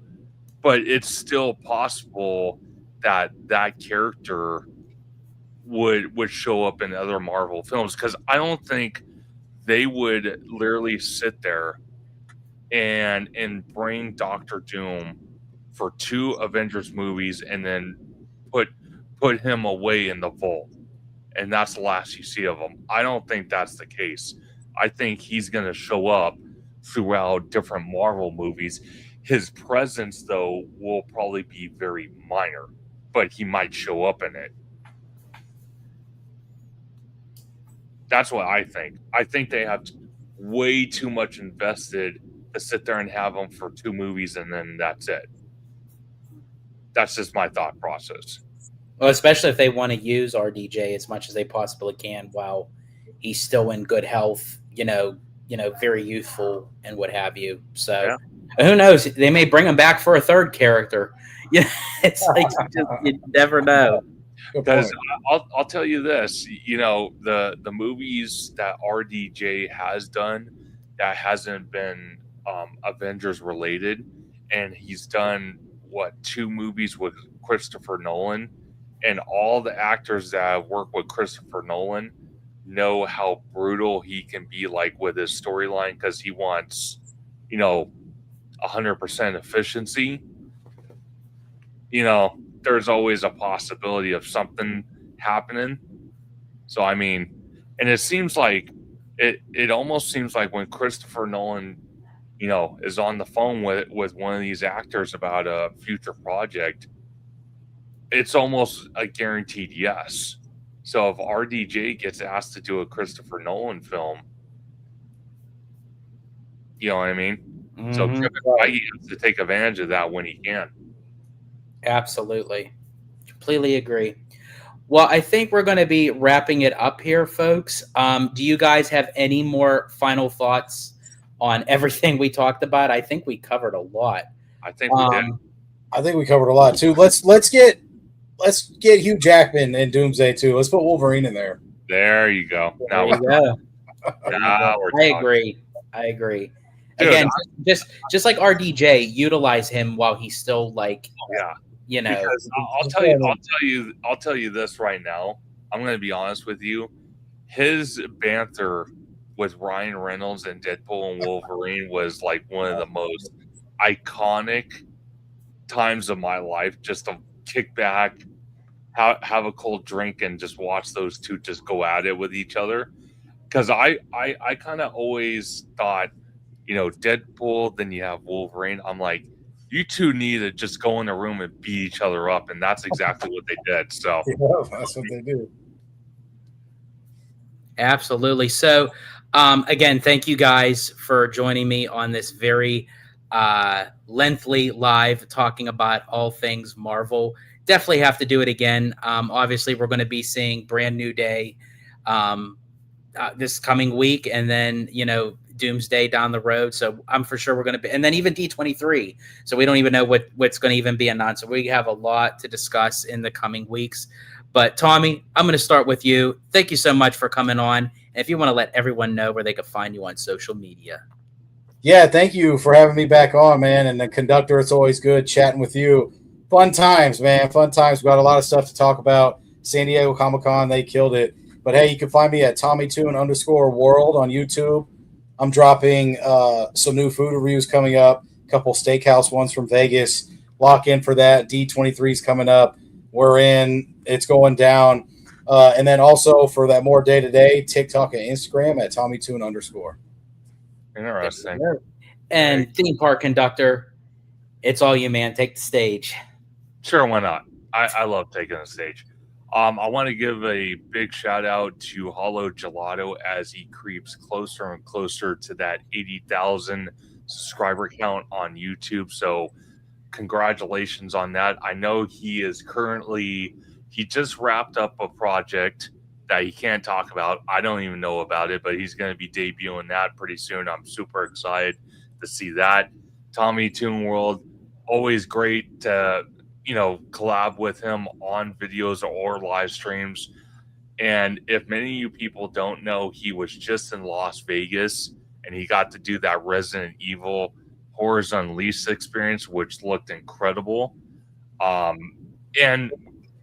But it's still possible that character would show up in other Marvel films, because I don't think they would literally sit there and bring Doctor Doom for 2 Avengers movies and then put him away in the vault, and that's the last you see of him. I don't think that's the case. I think he's going to show up throughout different Marvel movies. His presence, though, will probably be very minor, but he might show up in it. That's what I think. I think they have way too much invested to sit there and have him for 2 movies and then that's it. That's just my thought process. Well, especially if they want to use RDJ as much as they possibly can while he's still in good health, very youthful and what have you. So who knows? They may bring him back for a third character. Yeah, it's like you never know. Because I'll tell you this, the movies that RDJ has done that hasn't been Avengers related, and he's done 2 movies with Christopher Nolan, and all the actors that work with Christopher Nolan know how brutal he can be, like with his storyline, because he wants 100% efficiency. There's always a possibility of something happening. So I mean, and it seems like it almost seems like when Christopher Nolan, is on the phone with one of these actors about a future project, it's almost a guaranteed yes. So if RDJ gets asked to do a Christopher Nolan film, you know what I mean? Mm-hmm. So Kevin Feige has to take advantage of that when he can. Absolutely. Completely agree. Well, I think we're going to be wrapping it up here, folks. Do you guys have any more final thoughts on everything we talked about? I think we covered a lot. I think we did. I think we covered a lot too. Let's get Hugh Jackman in Doomsday too. Let's put Wolverine in there. There you go. Now I agree. Dude, again, just like RDJ, utilize him while he's still Because I'll tell you this right now. I'm going to be honest with you. His banter with Ryan Reynolds and Deadpool and Wolverine was like one of the most iconic times of my life. Just to kick back, have a cold drink, and just watch those two just go at it with each other. Because I kind of always thought, Deadpool, then you have Wolverine. I'm like, you two need to just go in a room and beat each other up, and that's exactly what they did. So that's what they do. Absolutely. So, again, thank you guys for joining me on this very lengthy live talking about all things Marvel. Definitely have to do it again. Obviously, we're going to be seeing Brand New Day this coming week, and then Doomsday down the road. So I'm for sure we're going to be, and then even D23. So we don't even know what's going to even be announced. So we have a lot to discuss in the coming weeks. But Tommy, I'm going to start with you. Thank you so much for coming on. And if you want to let everyone know where they can find you on social media. Yeah, thank you for having me back on, man. And the conductor, it's always good chatting with you. Fun times, man. Fun times. We got a lot of stuff to talk about. San Diego Comic-Con, they killed it. But hey, you can find me at TommyToon_world on YouTube. I'm dropping some new food reviews coming up, a couple steakhouse ones from Vegas. Lock in for that. D23 is coming up. We're in. It's going down. And then also for that more day-to-day, TikTok and Instagram at TommyToon_. Interesting. And theme park conductor, it's all you, man. Take the stage. Sure, why not? I love taking the stage. I want to give a big shout out to Hollow Gelato as he creeps closer and closer to that 80,000 subscriber count on YouTube. So congratulations on that. I know he just wrapped up a project that he can't talk about. I don't even know about it, but he's going to be debuting that pretty soon. I'm super excited to see that. Tommy Toon World, always great to collab with him on videos or live streams. And if many of you people don't know, he was just in Las Vegas and he got to do that Resident Evil Horrors Unleashed experience, which looked incredible. And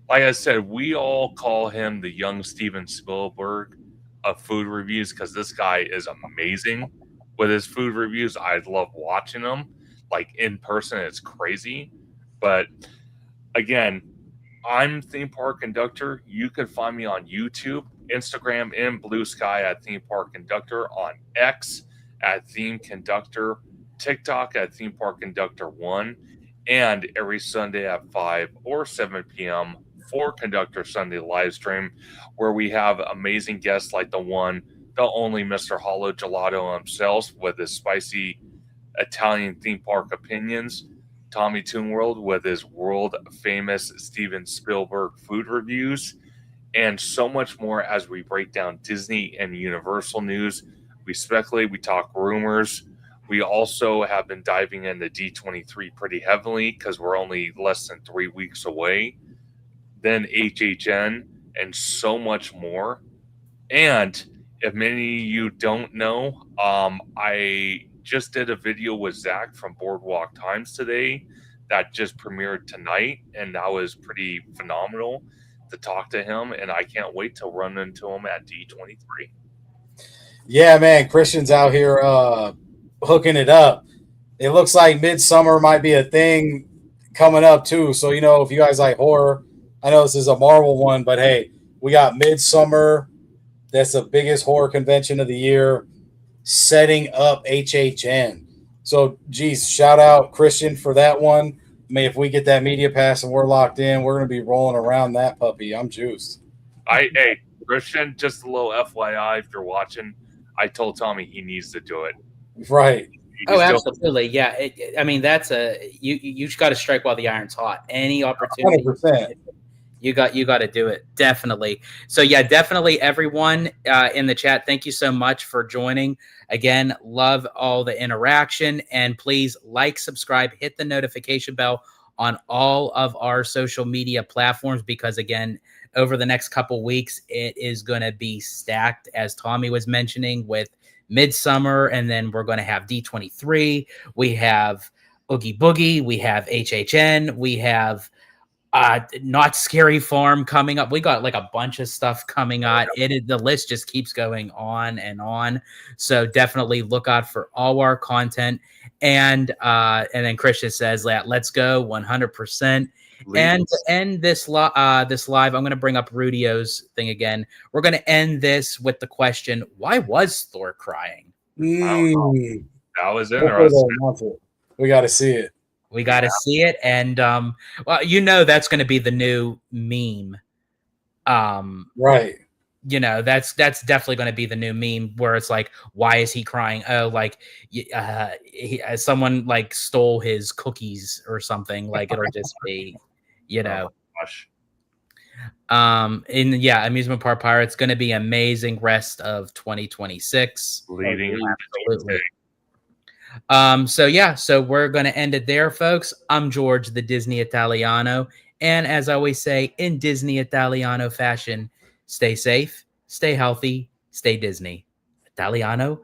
like I said, we all call him the young Steven Spielberg of food reviews because this guy is amazing with his food reviews. I love watching them like in person. It's crazy. But again, I'm Theme Park Conductor. You can find me on YouTube, Instagram, and Blue Sky at Theme Park Conductor, on X at Theme Conductor, TikTok at Theme Park Conductor 1, and every Sunday at 5 or 7 p.m. for Conductor Sunday live stream, where we have amazing guests like the one, the only Mr. Hollow Gelato himself with his spicy Italian theme park opinions, Tommy Toonworld with his world famous Steven Spielberg food reviews, and so much more as we break down Disney and Universal news. We speculate, we talk rumors. We also have been diving into D23 pretty heavily because we're only less than 3 weeks away. Then HHN and so much more. And if many of you don't know, I just did a video with Zach from Boardwalk Times today that just premiered tonight, and that was pretty phenomenal to talk to him, and I can't wait to run into him at D23. Yeah, man, Christian's out here hooking it up. It looks like Midsummer might be a thing coming up too. So, you know, if you guys like horror, I know this is a Marvel one, but hey, we got Midsummer. That's the biggest horror convention of the year, setting up HHN. So, geez, shout out Christian for that one. I mean, if we get that media pass and we're locked in, we're going to be rolling around that puppy. I'm juiced. Hey, Christian, just a little FYI, if you're watching, I told Tommy he needs to do it. Right. Oh, absolutely. Yeah. I mean, that's you got to strike while the iron's hot. Any opportunity. 100%. You got to do it. Definitely. So yeah, definitely everyone in the chat. Thank you so much for joining. Again, love all the interaction, and please like, subscribe, hit the notification bell on all of our social media platforms, because again, over the next couple weeks, it is going to be stacked, as Tommy was mentioning, with Midsummer, and then we're going to have D23. We have Oogie Boogie. We have HHN. We have Not Scary Farm coming up. We got like a bunch of stuff coming out. The list just keeps going on and on. So definitely look out for all our content. And then Christian says that let's go 100%. And to end this live, I'm going to bring up Rudio's thing again. We're going to end this with the question: why was Thor crying? Mm. That was interesting. We got to see it. We got to see it, and well, you know that's going to be the new meme. Right. You know that's definitely going to be the new meme where it's like, why is he crying? Oh, like someone like stole his cookies or something. Like it'll just be, you know. And yeah, Amusement Park Pirates going to be amazing rest of 2026. Leading absolutely. So we're going to end it there, folks. I'm George, the Disney Italiano. And as I always say, in Disney Italiano fashion, stay safe, stay healthy, stay Disney. Italiano